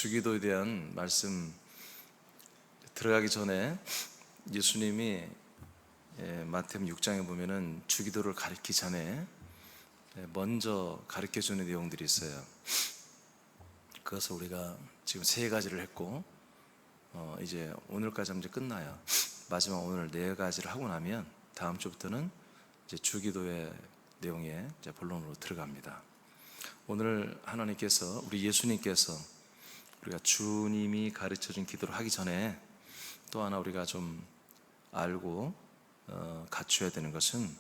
주기도에 대한 말씀 들어가기 전에 예수님이 마태복음 6장에 보면은 주기도를 가르치기 전에 먼저 가르쳐 주는 내용들이 있어요. 그것을 우리가 지금 세 가지를 했고 이제 오늘까지 하면 이제 끝나요. 마지막 오늘 네 가지를 하고 나면 다음 주부터는 이제 주기도의 내용에 이제 본론으로 들어갑니다. 오늘 하나님께서 우리 예수님께서 우리가 주님이 가르쳐준 기도를 하기 전에 또 하나 우리가 좀 알고 갖춰야 되는 것은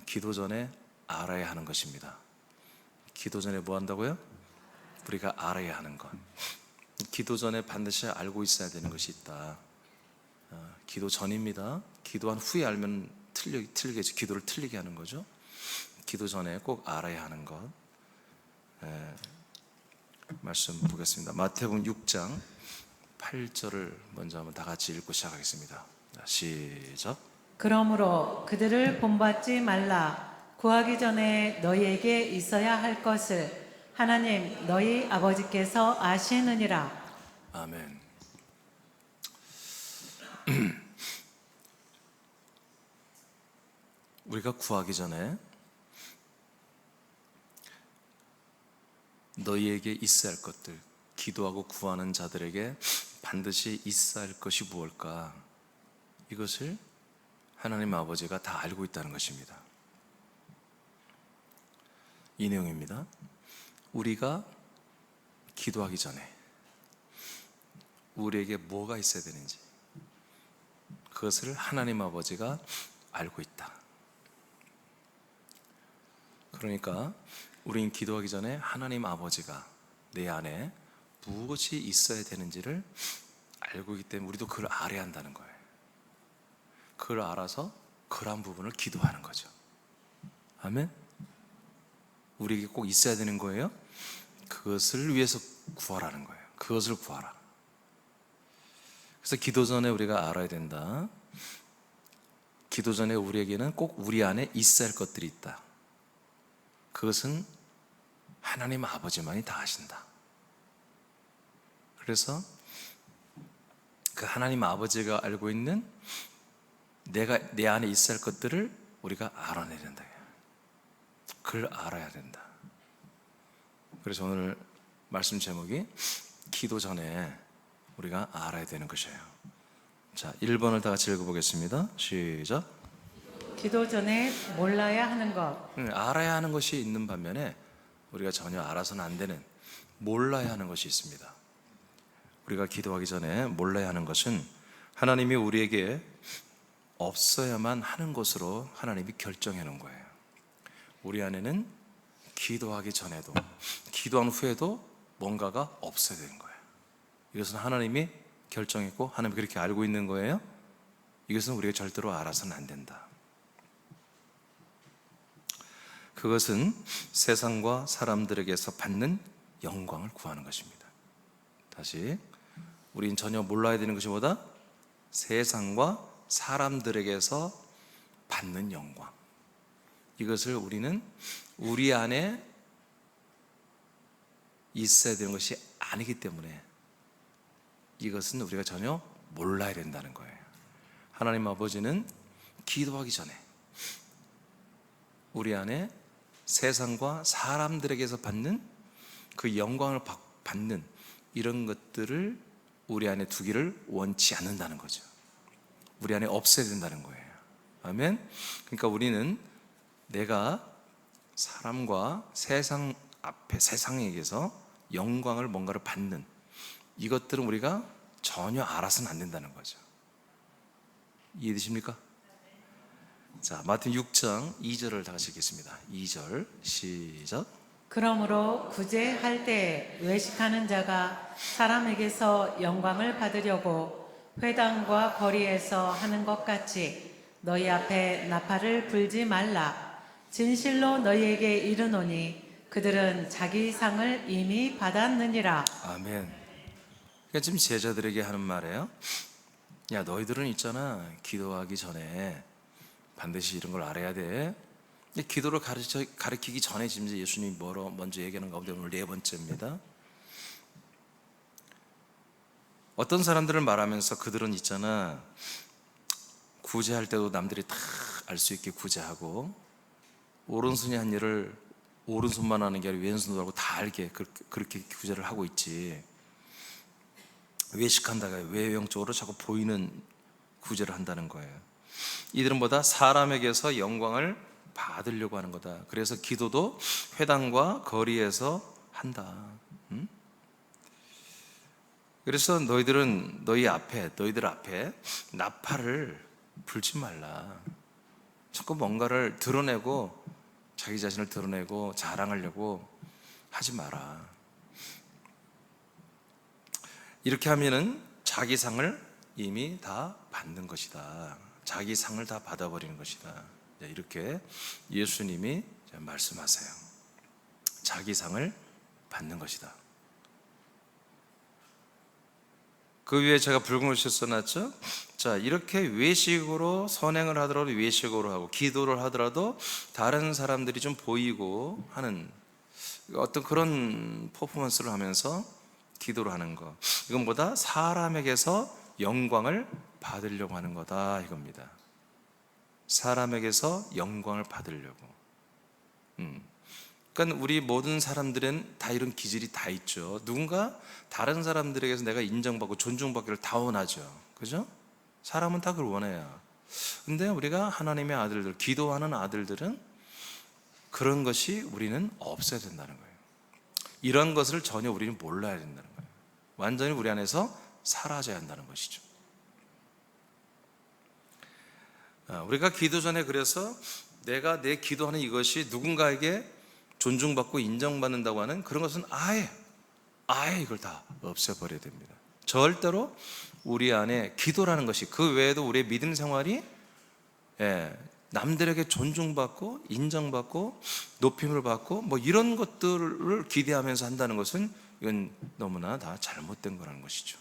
기도 전에 알아야 하는 것입니다. 기도 전에 뭐 한다고요? 우리가 알아야 하는 것. 기도 전에 반드시 알고 있어야 되는 것이 있다. 기도 전입니다. 기도한 후에 알면 틀리게 기도를 틀리게 하는 거죠. 기도 전에 꼭 알아야 하는 것. 말씀 보겠습니다. 마태복음 6장 8절을 먼저 한번 다 같이 읽고 시작하겠습니다. 시작. 그러므로 그들을 본받지 말라. 구하기 전에 너희에게 있어야 할 것을 하나님 너희 아버지께서 아시느니라. 아멘. 우리가 구하기 전에 너희에게 있어야 할 것들, 기도하고 구하는 자들에게 반드시 있어야 할 것이 무엇일까? 이것을 하나님 아버지가 다 알고 있다는 것입니다. 이 내용입니다. 우리가 기도하기 전에 우리에게 뭐가 있어야 되는지 그것을 하나님 아버지가 알고 있다. 그러니까 우리는 기도하기 전에 하나님 아버지가 내 안에 무엇이 있어야 되는지를 알고 있기 때문에 우리도 그걸 알아야 한다는 거예요. 그걸 알아서 그러한 부분을 기도하는 거죠. 아멘? 우리에게 꼭 있어야 되는 거예요. 그것을 위해서 구하라는 거예요. 그것을 구하라. 그래서 기도 전에 우리가 알아야 된다. 기도 전에 우리에게는 꼭 우리 안에 있어야 할 것들이 있다. 그것은 하나님 아버지만이 다 아신다. 그래서 그 하나님 아버지가 알고 있는 내 안에 있어야 할 것들을 우리가 알아내야 된다. 그걸 알아야 된다. 그래서 오늘 말씀 제목이 기도 전에 우리가 알아야 되는 것이에요. 자, 1번을 다 같이 읽어보겠습니다. 시작. 기도 전에 몰라야 하는 것. 알아야 하는 것이 있는 반면에 우리가 전혀 알아서는 안 되는 몰라야 하는 것이 있습니다. 우리가 기도하기 전에 몰라야 하는 것은 하나님이 우리에게 없어야만 하는 것으로 하나님이 결정해 놓은 거예요. 우리 안에는 기도하기 전에도 기도한 후에도 뭔가가 없어야 되는 거예요. 이것은 하나님이 결정했고 하나님이 그렇게 알고 있는 거예요. 이것은 우리가 절대로 알아서는 안 된다. 그것은 세상과 사람들에게서 받는 영광을 구하는 것입니다. 다시, 우린 전혀 몰라야 되는 것이 뭐다? 세상과 사람들에게서 받는 영광. 이것을 우리는 우리 안에 있어야 되는 것이 아니기 때문에 이것은 우리가 전혀 몰라야 된다는 거예요. 하나님 아버지는 기도하기 전에 우리 안에 세상과 사람들에게서 받는 그 영광을 받는 이런 것들을 우리 안에 두기를 원치 않는다는 거죠. 우리 안에 없어야 된다는 거예요. 아멘. 그러니까 우리는 내가 사람과 세상 앞에 세상에게서 영광을 뭔가를 받는 이것들은 우리가 전혀 알아서는 안 된다는 거죠. 이해되십니까? 자, 마태복음 6장 2절을 다 같이 읽겠습니다. 2절 시작. 그러므로 구제할 때 외식하는 자가 사람에게서 영광을 받으려고 회당과 거리에서 하는 것 같이 너희 앞에 나팔을 불지 말라. 진실로 너희에게 이르노니 그들은 자기 상을 이미 받았느니라. 아멘. 그러니까 지금 제자들에게 하는 말이에요. 야, 너희들은 있잖아, 기도하기 전에 반드시 이런 걸 알아야 돼. 기도를 가르치기 전에 지금 예수님이 먼저 얘기하는 가운데 오늘 네 번째입니다. 어떤 사람들을 말하면서 그들은 있잖아, 구제할 때도 남들이 다 알 수 있게 구제하고, 오른손이 한 일을 오른손만 하는 게 아니라 왼손도 하고 다 알게 그렇게 구제를 하고 있지. 외식한다가 외형적으로 자꾸 보이는 구제를 한다는 거예요. 이들은 뭐다? 사람에게서 영광을 받으려고 하는 거다. 그래서 기도도 회당과 거리에서 한다. 응? 그래서 너희들 앞에 나팔을 불지 말라. 자꾸 뭔가를 드러내고 자기 자신을 드러내고 자랑하려고 하지 마라. 이렇게 하면은 자기 상을 이미 다 받는 것이다. 자기 상을 다 받아버리는 것이다. 이렇게 예수님이 말씀하세요. 자기 상을 받는 것이다. 그 위에 제가 붉은 글씨 써놨죠. 자, 이렇게 외식으로 선행을 하더라도 외식으로 하고, 기도를 하더라도 다른 사람들이 좀 보이고 하는 어떤 그런 퍼포먼스를 하면서 기도를 하는 것, 이건 뭐다? 사람에게서 영광을 받으려고 하는 거다, 이겁니다. 사람에게서 영광을 받으려고. 그러니까 우리 모든 사람들은 다 이런 기질이 다 있죠. 누군가 다른 사람들에게서 내가 인정받고 존중받기를 다 원하죠. 그죠? 사람은 다 그걸 원해요. 근데 우리가 하나님의 아들들, 기도하는 아들들은 그런 것이 우리는 없어야 된다는 거예요. 이런 것을 전혀 우리는 몰라야 된다는 거예요. 완전히 우리 안에서 사라져야 한다는 것이죠. 우리가 기도 전에 그래서 내가 내 기도하는 이것이 누군가에게 존중받고 인정받는다고 하는 그런 것은 아예 이걸 다 없애버려야 됩니다. 절대로 우리 안에 기도라는 것이, 그 외에도 우리의 믿음 생활이 남들에게 존중받고 인정받고 높임을 받고 뭐 이런 것들을 기대하면서 한다는 것은 이건 너무나 다 잘못된 거라는 것이죠.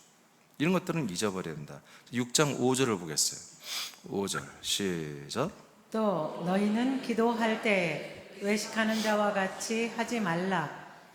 이런 것들은 잊어버려야 된다. 6장 5절을 보겠어요. 5절 시작. 또 너희는 기도할 때 외식하는 자와 같이 하지 말라.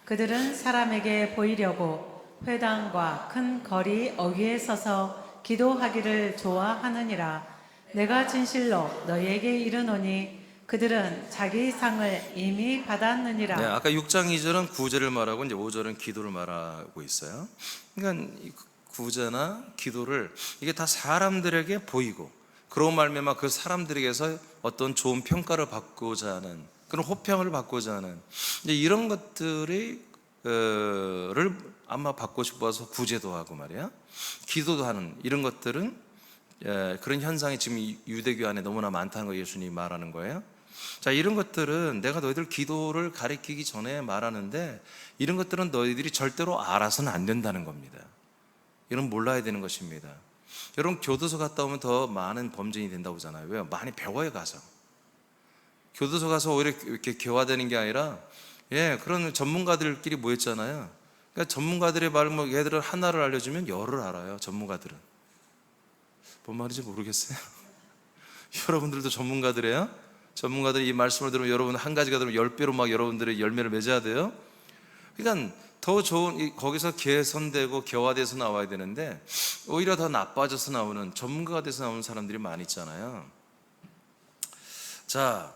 그들은 사람에게 보이려고 회당과 큰 거리 어귀에 서서 기도하기를 좋아하느니라. 내가 진실로 너희에게 이르노니 그들은 자기 상을 이미 받았느니라. 네, 아까 6장 2절은 구제를 말하고 이제 5절은 기도를 말하고 있어요. 그러니까 이 구제나 기도를 이게 다 사람들에게 보이고, 그로 말미암아 그 사람들에게서 어떤 좋은 평가를 받고자 하는, 그런 호평을 받고자 하는 이제 이런 것들이 를 아마 받고 싶어서 구제도 하고 말이야, 기도도 하는 이런 것들은 그런 현상이 지금 유대교 안에 너무나 많다는 거 예수님이 말하는 거예요. 자, 이런 것들은 내가 너희들 기도를 가르치기 전에 말하는데, 이런 것들은 너희들이 절대로 알아서는 안 된다는 겁니다. 이런 몰라야 되는 것입니다. 여러분, 교도소 갔다 오면 더 많은 범죄인이 된다고 하잖아요. 왜요? 많이 배워야 가서. 교도소 가서 오히려 이렇게 교화되는 게 아니라 그런 전문가들끼리 모였잖아요. 그러니까 전문가들의 말을 뭐 얘들은 하나를 알려주면 열을 알아요. 전문가들은. 뭔 말인지 모르겠어요. 여러분들도 전문가들이에요? 전문가들이 이 말씀을 들으면 여러분 한 가지가 들으면 10배로 막 여러분들의 열매를 맺어야 돼요. 그러니까 더 좋은, 거기서 개선되고 교화돼서 나와야 되는데 오히려 더 나빠져서 나오는, 전문가가 돼서 나오는 사람들이 많이 있잖아요. 자,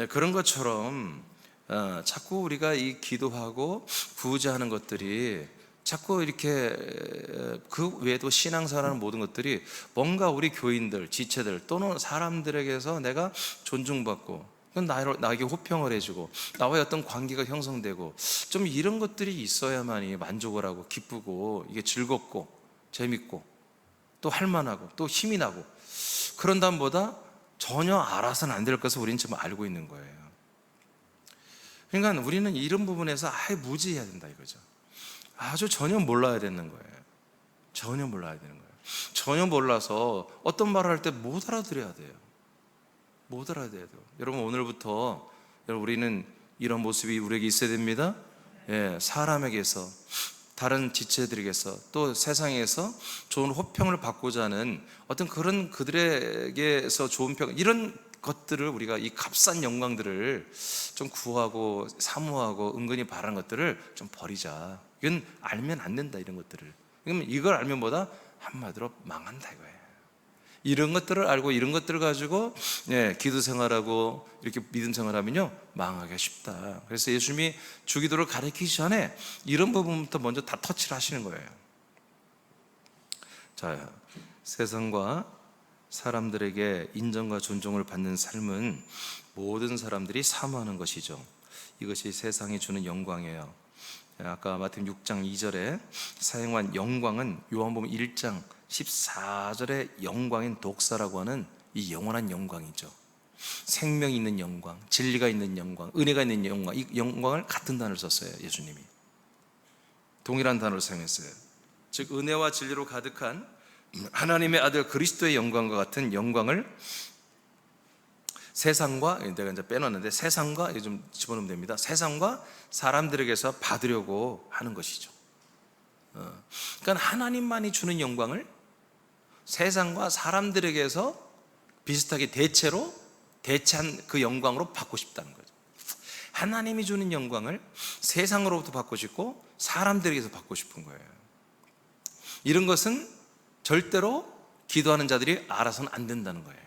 그런 것처럼 자꾸 우리가 이 기도하고 구제하는 것들이 자꾸 이렇게 그 외에도 신앙생활하는 모든 것들이 뭔가 우리 교인들, 지체들 또는 사람들에게서 내가 존중받고 나에게 호평을 해주고 나와의 어떤 관계가 형성되고 좀 이런 것들이 있어야만이 만족을 하고 기쁘고 이게 즐겁고 재밌고 또 할만하고 또 힘이 나고, 그런 다음보다 전혀 알아서는 안 될 것을 우리는 지금 알고 있는 거예요. 그러니까 우리는 이런 부분에서 아예 무지해야 된다 이거죠. 아주 전혀 몰라야 되는 거예요. 전혀 몰라야 되는 거예요. 전혀 몰라서 어떤 말을 할 때 못 알아들어야 돼요. 못 알아들어야 돼요. 여러분, 오늘부터 우리는 이런 모습이 우리에게 있어야 됩니다. 사람에게서, 다른 지체들에게서, 또 세상에서 좋은 호평을 받고자 하는 어떤 그런 그들에게서 좋은 평, 이런 것들을 우리가, 이 값싼 영광들을 좀 구하고 사모하고 은근히 바라는 것들을 좀 버리자. 이건 알면 안 된다, 이런 것들을. 그러면 이걸 알면 뭐다? 한마디로 망한다 이거예요. 이런 것들을 알고 이런 것들을 가지고 기도 생활하고 이렇게 믿음 생활하면요 망하기가 쉽다. 그래서 예수님이 주기도를 가르치기 전에 이런 부분부터 먼저 다 터치를 하시는 거예요. 자, 세상과 사람들에게 인정과 존중을 받는 삶은 모든 사람들이 사모하는 것이죠. 이것이 세상이 주는 영광이에요. 아까 마태복음 6장 2절에 사용한 영광은 요한복음 1장 14절의 영광인 독사라고 하는 이 영원한 영광이죠. 생명이 있는 영광, 진리가 있는 영광, 은혜가 있는 영광, 이 영광을 같은 단어를 썼어요. 예수님이 동일한 단어를 사용했어요. 즉 은혜와 진리로 가득한 하나님의 아들 그리스도의 영광과 같은 영광을 세상과, 내가 이제 빼놨는데 세상과, 좀 집어넣으면 됩니다. 세상과 사람들에게서 받으려고 하는 것이죠. 그러니까 하나님만이 주는 영광을 세상과 사람들에게서 비슷하게 대체한 그 영광으로 받고 싶다는 거죠. 하나님이 주는 영광을 세상으로부터 받고 싶고 사람들에게서 받고 싶은 거예요. 이런 것은 절대로 기도하는 자들이 알아서는 안 된다는 거예요.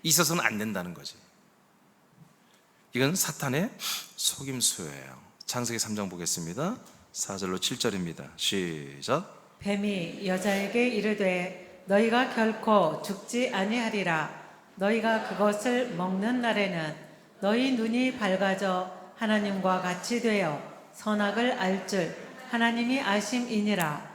있어서는 안 된다는 거지. 이건 사탄의 속임수예요. 창세기 3장 보겠습니다. 4절로 7절입니다. 시작. 뱀이 여자에게 이르되 너희가 결코 죽지 아니하리라. 너희가 그것을 먹는 날에는 너희 눈이 밝아져 하나님과 같이 되어 선악을 알 줄 하나님이 아심이니라.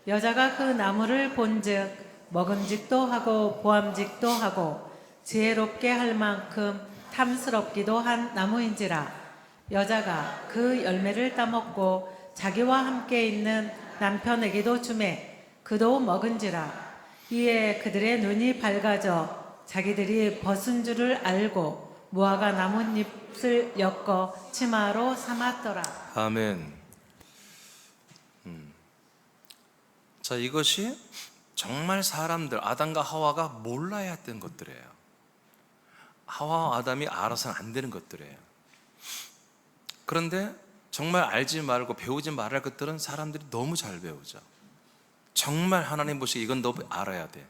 여자가 그 나무를 본즉 먹음직도 하고 보암직도 하고 지혜롭게 할 만큼 탐스럽기도 한 나무인지라. 여자가 그 열매를 따먹고 자기와 함께 있는 남편에게도 주매 그도 먹은지라. 이에 그들의 눈이 밝아져 자기들이 벗은 줄을 알고 무화과 나뭇잎을 엮어 치마로 삼았더라. 아멘. 자, 이것이 정말 사람들, 아담과 하와가 몰라야 했던 것들이에요. 하와와 아담이 알아서는 안 되는 것들이에요. 그런데 정말 알지 말고 배우지 말할 것들은 사람들이 너무 잘 배우죠. 정말 하나님 보시기에 이건 너 알아야 돼,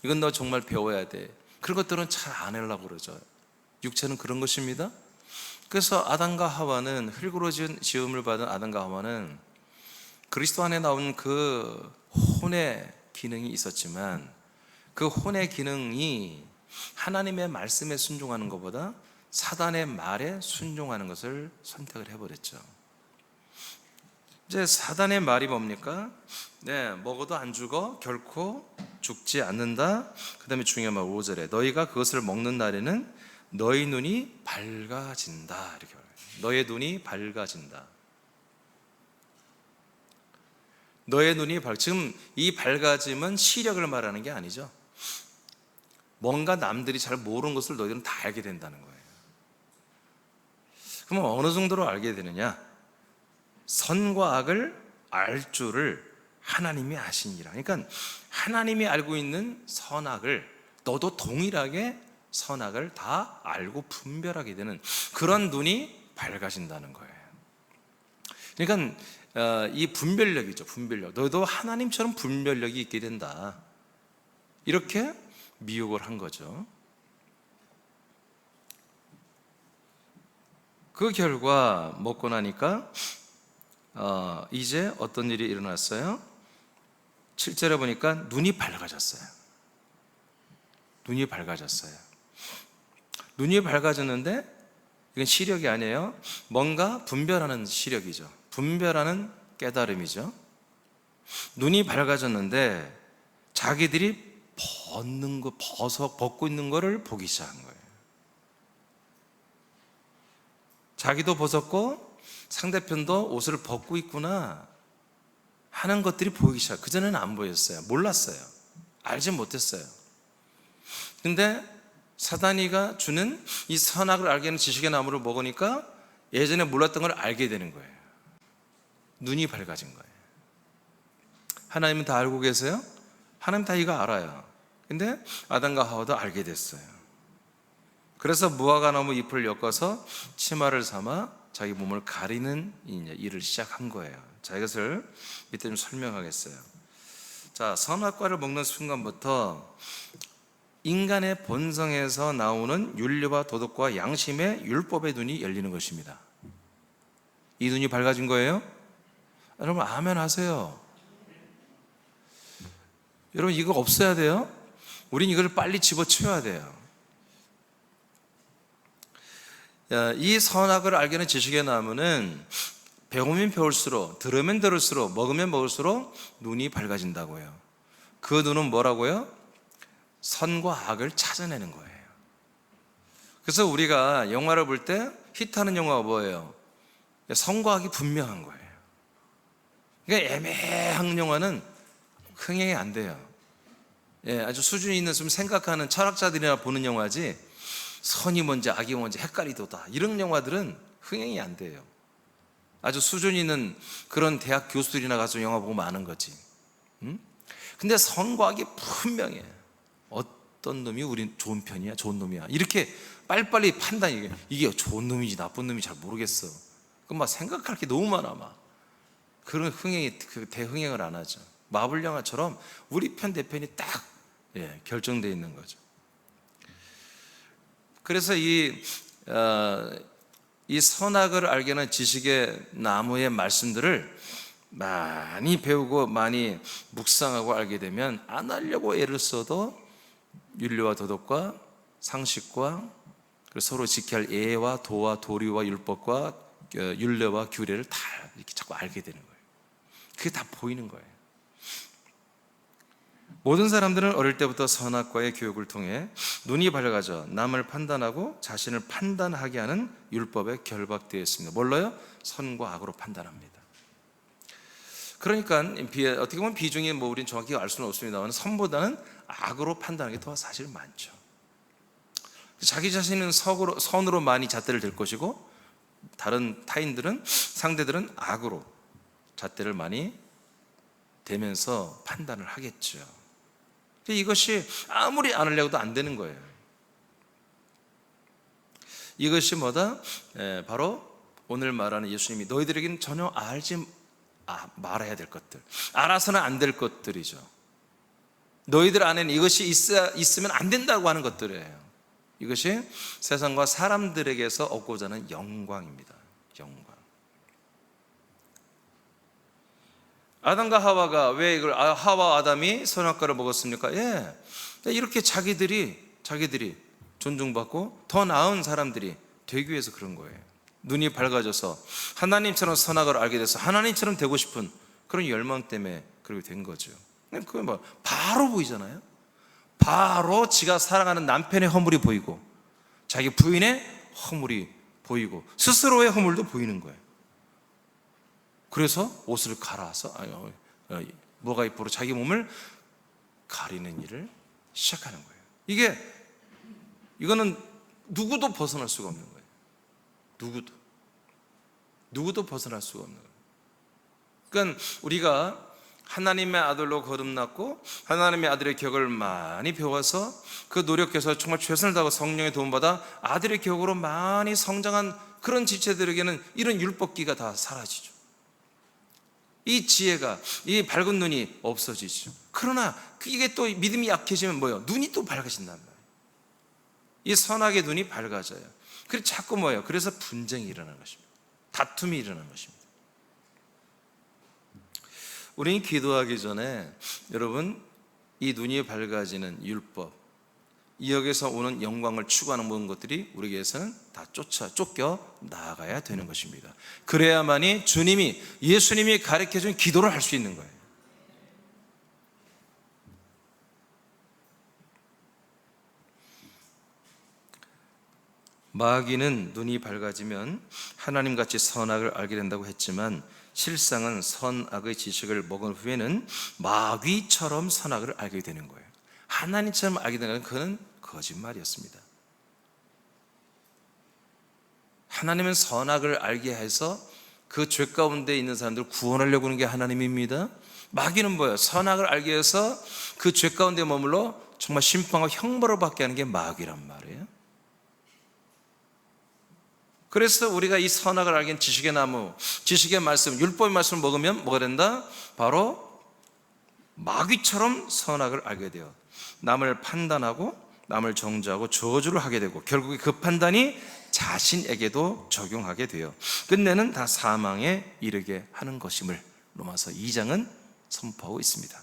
이건 너 정말 배워야 돼, 그런 것들은 잘 안 하려고 그러죠. 육체는 그런 것입니다. 그래서 아담과 하와는, 흙으로 지음을 받은 아담과 하와는 그리스도 안에 나온 그 혼의 기능이 있었지만 그 혼의 기능이 하나님의 말씀에 순종하는 것보다 사단의 말에 순종하는 것을 선택을 해버렸죠. 이제 사단의 말이 뭡니까? 먹어도 안 죽어, 결코 죽지 않는다. 그 다음에 중요한 말 5절에 너희가 그것을 먹는 날에는 너희 눈이 밝아진다, 이렇게 말해요. 너의 눈이 밝아진다. 너의 눈이 지금 이 밝아짐은 시력을 말하는 게 아니죠. 뭔가 남들이 잘 모르는 것을 너희들은 다 알게 된다는 거예요. 그러면 어느 정도로 알게 되느냐? 선과 악을 알 줄을 하나님이 아시니라. 그러니까 하나님이 알고 있는 선악을 너도 동일하게 선악을 다 알고 분별하게 되는 그런 눈이 밝아진다는 거예요. 그러니까 이 분별력이죠. 분별력. 너도 하나님처럼 분별력이 있게 된다. 이렇게 미혹을 한 거죠. 그 결과 먹고 나니까 이제 어떤 일이 일어났어요? 7절에 보니까 눈이 밝아졌어요. 눈이 밝아졌어요. 눈이 밝아졌는데 이건 시력이 아니에요. 뭔가 분별하는 시력이죠. 분별하는 깨달음이죠. 눈이 밝아졌는데 자기들이 벗고 있는 거를 보기 시작한 거예요. 자기도 벗었고 상대편도 옷을 벗고 있구나 하는 것들이 보이기 시작. 그전에는 안 보였어요. 몰랐어요. 알지 못했어요. 근데 사단이가 주는 이 선악을 알게 하는 지식의 나무를 먹으니까 예전에 몰랐던 걸 알게 되는 거예요. 눈이 밝아진 거예요. 하나님은 다 알고 계세요? 하나님 다 이거 알아요. 근데 아담과 하와도 알게 됐어요. 그래서 무화과 나무 잎을 엮어서 치마를 삼아 자기 몸을 가리는 일을 시작한 거예요. 자, 이것을 밑에 좀 설명하겠어요. 자, 선악과를 먹는 순간부터 인간의 본성에서 나오는 윤리와 도덕과 양심의 율법의 눈이 열리는 것입니다. 이 눈이 밝아진 거예요? 여러분 아멘 하세요. 여러분 이거 없어야 돼요. 우린 이걸 빨리 집어치워야 돼요. 이 선악을 알게는 지식의 나무는 배우면 배울수록, 들으면 들을수록, 먹으면 먹을수록 눈이 밝아진다고요. 그 눈은 뭐라고요? 선과 악을 찾아내는 거예요. 그래서 우리가 영화를 볼 때 히트하는 영화가 뭐예요? 선과 악이 분명한 거예요. 그러니까 애매한 영화는 흥행이 안 돼요. 아주 수준이 있는 좀 생각하는 철학자들이나 보는 영화지, 선이 뭔지 악이 뭔지 헷갈리도다 이런 영화들은 흥행이 안 돼요. 아주 수준 있는 그런 대학 교수들이나 가서 영화 보고 마는 거지. 근데 선과 악이 분명해. 어떤 놈이 우린 좋은 편이야, 좋은 놈이야, 이렇게 빨리빨리 판단이, 이게 좋은 놈인지 나쁜 놈인지 잘 모르겠어. 그럼 막 생각할 게 너무 많아. 막 그런 흥행이, 그 대흥행을 안 하죠. 마블 영화처럼 우리 편 대편이 딱 결정되어 있는 거죠. 그래서 이 선악을 알게 하는 지식의 나무의 말씀들을 많이 배우고 많이 묵상하고 알게 되면 안 하려고 애를 써도 윤리와 도덕과 상식과 서로 지켜야 할 예와 도와 도리와 율법과 율례와 규례를 다 이렇게 자꾸 알게 되는 거예요. 그게 다 보이는 거예요. 모든 사람들은 어릴 때부터 선악과의 교육을 통해 눈이 밝아져 남을 판단하고 자신을 판단하게 하는 율법에 결박되어 있습니다. 뭘로요? 선과 악으로 판단합니다. 그러니까 어떻게 보면 비중이 우린 정확히 알 수는 없습니다만 선보다는 악으로 판단하는 게 더 사실 많죠. 자기 자신은 선으로 많이 잣대를 댈 것이고 다른 타인들은, 상대들은 악으로 잣대를 많이 대면서 판단을 하겠죠. 이것이 아무리 안 하려고도 안 되는 거예요. 이것이 뭐다? 바로 오늘 말하는 예수님이 너희들에게는 전혀 알지 말아야 될 것들, 알아서는 안 될 것들이죠. 너희들 안에는 이것이 있으면 안 된다고 하는 것들이에요. 이것이 세상과 사람들에게서 얻고자 하는 영광입니다. 영광. 아담과 하와가 왜 이걸, 하와 아담이 선악과를 먹었습니까? 이렇게 자기들이 존중받고 더 나은 사람들이 되기 위해서 그런 거예요. 눈이 밝아져서 하나님처럼 선악을 알게 돼서 하나님처럼 되고 싶은 그런 열망 때문에 그렇게 된 거죠. 그게 바로 보이잖아요. 바로 지가 사랑하는 남편의 허물이 보이고 자기 부인의 허물이 보이고 스스로의 허물도 보이는 거예요. 그래서 옷을 갈아서 뭐가 입으로 자기 몸을 가리는 일을 시작하는 거예요. 이거는 누구도 벗어날 수가 없는 거예요. 누구도 벗어날 수가 없는 거예요. 그러니까 우리가 하나님의 아들로 거듭났고 하나님의 아들의 격을 많이 배워서 그 노력해서 정말 최선을 다하고 성령의 도움받아 아들의 격으로 많이 성장한 그런 지체들에게는 이런 율법기가 다 사라지죠. 이 지혜가, 이 밝은 눈이 없어지죠. 그러나 이게 또 믿음이 약해지면 뭐예요? 눈이 또 밝아진단 말이에요. 이 선악의 눈이 밝아져요. 그래서 자꾸 뭐예요? 그래서 분쟁이 일어나는 것입니다. 다툼이 일어나는 것입니다. 우리는 기도하기 전에 여러분 이 눈이 밝아지는 율법, 이 역에서 오는 영광을 추구하는 모든 것들이 우리에게서는 다 쫓겨 나아가야 되는 것입니다. 그래야만이 예수님이 가르쳐준 기도를 할 수 있는 거예요. 마귀는 눈이 밝아지면 하나님같이 선악을 알게 된다고 했지만 실상은 선악의 지식을 먹은 후에는 마귀처럼 선악을 알게 되는 거예요. 하나님처럼 알게 되는 것은 그건 거짓말이었습니다. 하나님은 선악을 알게 해서 그 죄 가운데 있는 사람들을 구원하려고 하는 게 하나님입니다. 마귀는 뭐예요? 선악을 알게 해서 그 죄 가운데 머물러 정말 심판과 형벌을 받게 하는 게 마귀란 말이에요. 그래서 우리가 이 선악을 알게 한 지식의 나무, 지식의 말씀, 율법의 말씀을 먹으면 뭐가 된다? 바로 마귀처럼 선악을 알게 되어 남을 판단하고 남을 정죄하고 저주를 하게 되고 결국에 그 판단이 자신에게도 적용하게 되어 끝내는 다 사망에 이르게 하는 것임을 로마서 2장은 선포하고 있습니다.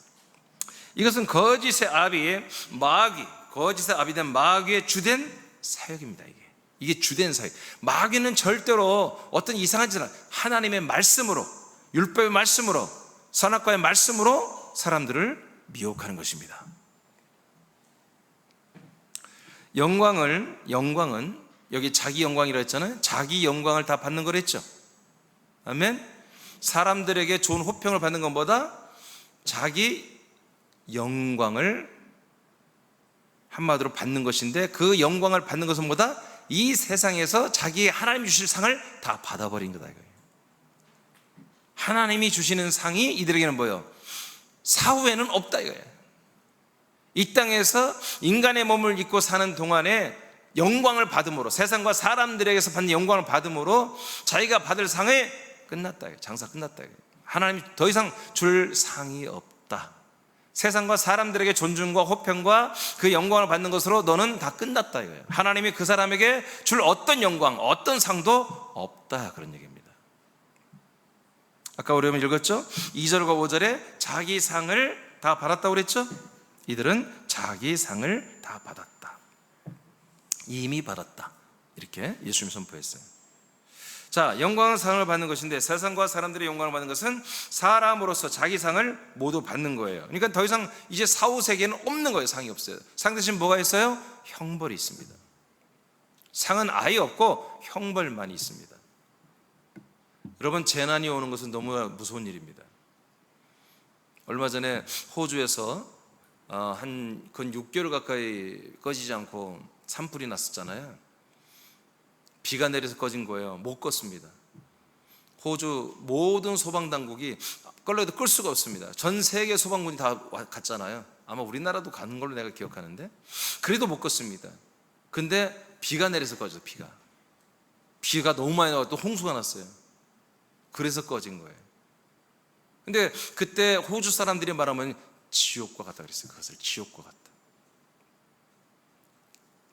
이것은 거짓의 아비의 마귀, 거짓의 아비 된 마귀의 주된 사역입니다. 이게 주된 사역. 마귀는 절대로 어떤 이상한 짓을 하나님의 말씀으로, 율법의 말씀으로, 선악과의 말씀으로 사람들을 미혹하는 것입니다. 영광은 여기 자기 영광이라 했잖아요. 자기 영광을 다 받는 거랬죠. 아멘. 사람들에게 좋은 호평을 받는 것보다 자기 영광을 한마디로 받는 것인데, 그 영광을 받는 것은 뭐다? 이 세상에서 자기 하나님이 주실 상을 다 받아버린 거다 이거예요. 하나님이 주시는 상이 이들에게는 뭐예요? 사후에는 없다 이거예요. 이 땅에서 인간의 몸을 입고 사는 동안에 영광을 받음으로, 세상과 사람들에게서 받는 영광을 받음으로 자기가 받을 상에 끝났다 이거예요. 장사 끝났다 이거예요. 하나님이 더 이상 줄 상이 없다. 세상과 사람들에게 존중과 호평과 그 영광을 받는 것으로 너는 다 끝났다 이거예요. 하나님이 그 사람에게 줄 어떤 영광, 어떤 상도 없다, 그런 얘기입니다. 아까 우리 읽었죠? 2절과 5절에 자기 상을 다 받았다고 그랬죠? 이들은 자기 상을 다 받았다, 이미 받았다, 이렇게 예수님이 선포했어요. 자, 영광은 상을 받는 것인데 세상과 사람들의 영광을 받는 것은 사람으로서 자기 상을 모두 받는 거예요. 그러니까 더 이상 이제 사후 세계는 없는 거예요. 상이 없어요. 상 대신 뭐가 있어요? 형벌이 있습니다. 상은 아예 없고 형벌만 있습니다. 여러분, 재난이 오는 것은 너무 무서운 일입니다. 얼마 전에 호주에서 한 6개월 가까이 꺼지지 않고 산불이 났었잖아요. 비가 내려서 꺼진 거예요. 못 껐습니다. 호주 모든 소방당국이 끌려도 끌 수가 없습니다. 전 세계 소방군이 다 갔잖아요. 아마 우리나라도 가는 걸로 내가 기억하는데, 그래도 못 껐습니다. 근데 비가 내려서 꺼져서 비가 너무 많이 나와 또 홍수가 났어요. 그래서 꺼진 거예요. 근데 그때 호주 사람들이 말하면 지옥과 같다 그랬어요. 그것을 지옥과 같다,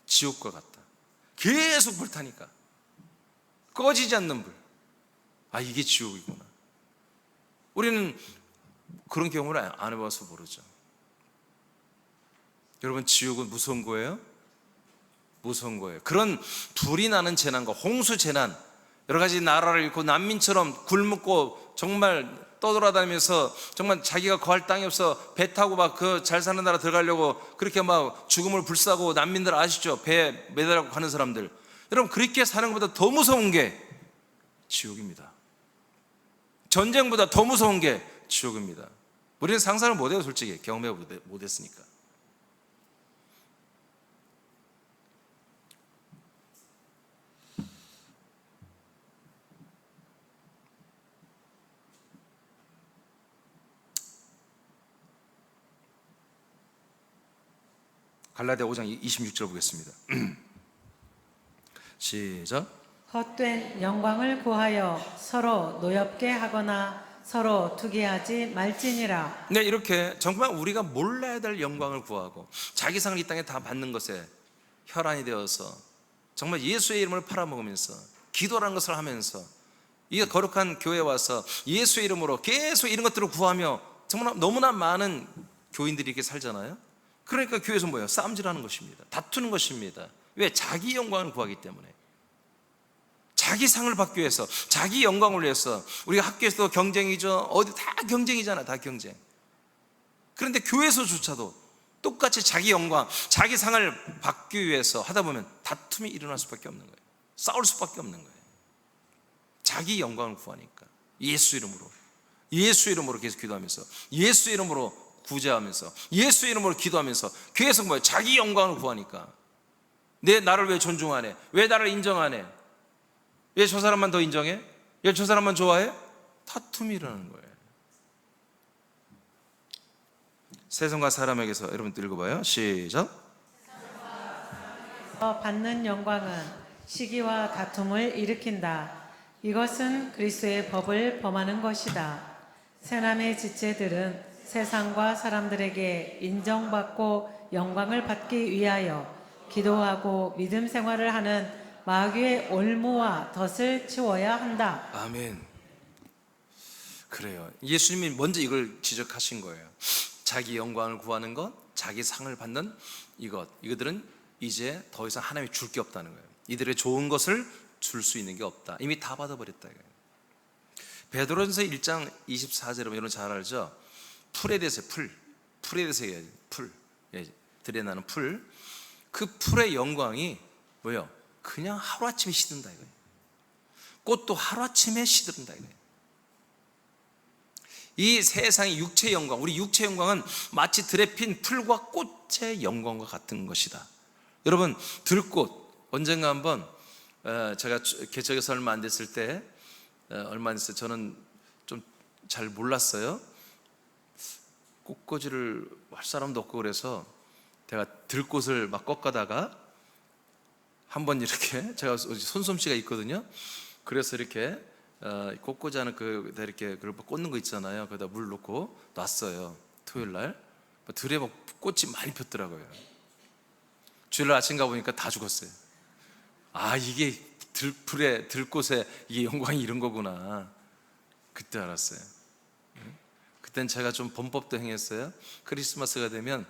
지옥과 같다. 계속 불타니까 꺼지지 않는 불. 아, 이게 지옥이구나. 우리는 그런 경험을 안 해봐서 모르죠. 여러분, 지옥은 무서운 거예요? 무서운 거예요. 그런 불이 나는 재난과 홍수 재난, 여러 가지 나라를 잃고 난민처럼 굶고 정말 떠돌아다니면서 정말 자기가 거할 땅이 없어 배 타고 막 그 잘 사는 나라 들어가려고 그렇게 막 죽음을 불사고, 난민들 아시죠? 배에 매달고 가는 사람들. 여러분, 그렇게 사는 것보다 더 무서운 게 지옥입니다. 전쟁보다 더 무서운 게 지옥입니다. 우리는 상상을 못해요. 솔직히 경험해 못했으니까. 갈라디아 5장 26절 보겠습니다. 시작. 헛된 영광을 구하여 서로 노엽게 하거나 서로 투기하지 말지니라. 네, 이렇게 정말 우리가 몰라야 될 영광을 구하고 자기 상을 이 땅에 다 받는 것에 혈안이 되어서 정말 예수의 이름을 팔아먹으면서 기도라는 것을 하면서 이 거룩한 교회에 와서 예수의 이름으로 계속 이런 것들을 구하며 정말 너무나 많은 교인들이 이렇게 살잖아요. 그러니까 교회에서 뭐예요? 싸움질하는 것입니다. 다투는 것입니다. 왜? 자기 영광을 구하기 때문에. 자기 상을 받기 위해서, 자기 영광을 위해서. 우리가 학교에서도 경쟁이죠. 어디 다 경쟁이잖아. 다 경쟁. 그런데 교회에서조차도 똑같이 자기 영광, 자기 상을 받기 위해서 하다 보면 다툼이 일어날 수밖에 없는 거예요. 싸울 수밖에 없는 거예요. 자기 영광을 구하니까. 예수 이름으로, 예수 이름으로 계속 기도하면서, 예수 이름으로 구제하면서, 예수 이름으로 기도하면서, 교회에서 뭐예요? 자기 영광을 구하니까. 나를 왜 존중하네? 왜 나를 인정하네? 왜 저 사람만 더 인정해? 왜 저 사람만 좋아해? 다툼이 일어나는 거예요. 세상과 사람에게서, 여러분 읽어봐요. 시작. 받는 영광은 시기와 다툼을 일으킨다. 이것은 그리스도의 법을 범하는 것이다. 새남의 지체들은 세상과 사람들에게 인정받고 영광을 받기 위하여 기도하고 믿음 생활을 하는 마귀의 올무와 덫을 치워야 한다. 아멘. 그래요. 예수님이 먼저 이걸 지적하신 거예요. 자기 영광을 구하는 것, 자기 상을 받는 이것들은 이제 더 이상 하나님이 줄 게 없다는 거예요. 이들의 좋은 것을 줄 수 있는 게 없다. 이미 다 받아버렸다 이거예요. 베드로전서 1장 24절에 여러분 잘 알죠? 풀에 대해서 풀에 대해서 얘기해야지. 풀, 들에 나는 풀. 그 풀의 영광이 뭐예요? 그냥 하루아침에 시든다 이거예요. 꽃도 하루아침에 시든다 이거예요. 이 세상의 육체의 영광, 우리 육체의 영광은 마치 들에 핀 풀과 꽃의 영광과 같은 것이다. 여러분, 들꽃 언젠가 한번 제가 개척해서 얼마 안 됐을 때 저는 좀 잘 몰랐어요. 꽃꽂이를 할 사람도 없고 그래서 제가 들꽃을 막 꺾다가 한번 이렇게 제가 손솜씨가 있거든요. 그래서 이렇게 꽃꽂이 하는 이렇게 그걸 꽂는 거 있잖아요. 거기다 물 넣고 놨어요. 토요일 날 들에 막 꽃이 많이 폈더라고요. 주일날 아침 가보니까 다 죽었어요. 아, 이게 들꽃에 이게 영광이 이런 거구나. 그때 알았어요. 그땐 제가 좀 범법도 행했어요. 크리스마스가 되면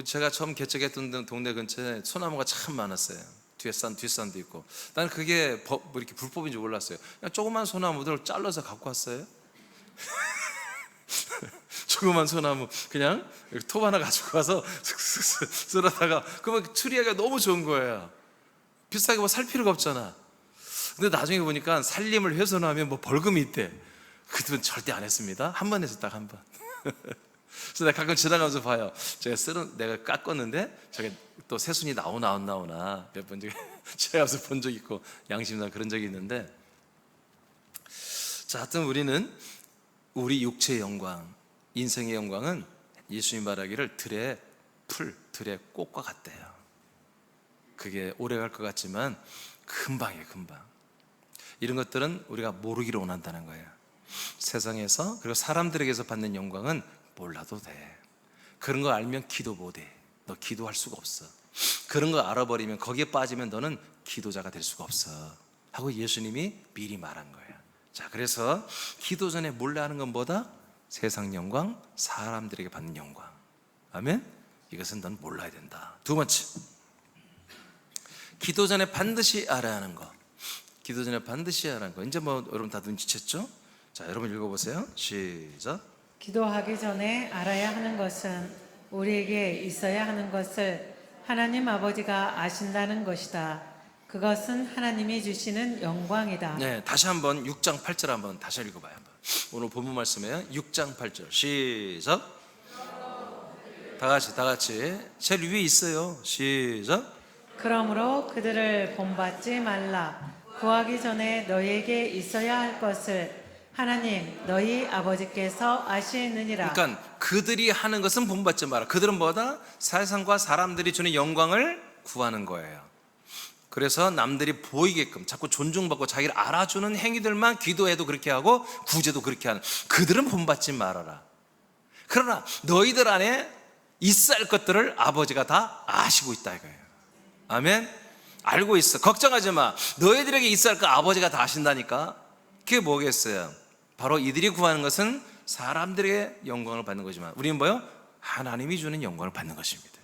제가 처음 개척했던 동네 근처에 소나무가 참 많았어요. 뒷산도 있고. 나는 그게 이렇게 불법인지 몰랐어요. 그냥 조그만 소나무들을 잘라서 갖고 왔어요. 조그만 소나무 그냥 톱 하나 가지고 와서 쓸어다가 그러면 트리하기가 너무 좋은 거예요. 비싸게 뭐 살 필요가 없잖아. 근데 나중에 보니까 살림을 훼손하면 뭐 벌금이 있대. 그때는 절대 안 했습니다. 한 번 했어, 딱 한 번. 그래서 내가 가끔 지나가면서 봐요. 내가 깎았는데 저게 또 새순이 나오나 몇 번 제가 가서 본 적 있고 양심상 그런 적이 있는데, 자, 하여튼 우리는 우리 육체의 영광, 인생의 영광은 예수님 말하기를 들의 꽃과 같대요. 그게 오래 갈 것 같지만 금방이에요, 금방. 이런 것들은 우리가 모르기를 원한다는 거예요. 세상에서 그리고 사람들에게서 받는 영광은 몰라도 돼. 그런 거 알면 기도 못해. 너 기도할 수가 없어. 그런 거 알아버리면 거기에 빠지면 너는 기도자가 될 수가 없어 하고 예수님이 미리 말한 거예요. 자, 그래서 기도 전에 몰래 하는 건 뭐다? 세상 영광, 사람들에게 받는 영광. 아멘? 이것은 넌 몰라야 된다. 두 번째, 기도 전에 반드시 알아야 하는 거. 기도 전에 반드시 알아야 하는 거. 이제 뭐 여러분 다 눈치챘죠? 자, 여러분 읽어보세요. 시작. 기도하기 전에 알아야 하는 것은 우리에게 있어야 하는 것을 하나님 아버지가 아신다는 것이다. 그것은 하나님이 주시는 영광이다. 네, 다시 한번 6장 8절 한번 다시 읽어봐요. 한번. 오늘 본문 말씀이에요. 6장 8절 시작. 다 같이 제일 위에 있어요. 시작. 그러므로 그들을 본받지 말라. 구하기 전에 너희에게 있어야 할 것을 하나님 너희 아버지께서 아시느니라. 그러니까 그들이 하는 것은 본받지 마라. 그들은 뭐다? 세상과 사람들이 주는 영광을 구하는 거예요. 그래서 남들이 보이게끔 자꾸 존중받고 자기를 알아주는 행위들만 기도해도 그렇게 하고 구제도 그렇게 하는, 그들은 본받지 말아라. 그러나 너희들 안에 있어야 할 것들을 아버지가 다 아시고 있다 이거예요. 아멘. 알고 있어. 걱정하지 마. 너희들에게 있어야 할 거 아버지가 다 아신다니까. 그게 뭐겠어요? 바로 이들이 구하는 것은 사람들의 영광을 받는 거지만 우리는 뭐요? 하나님이 주는 영광을 받는 것입니다.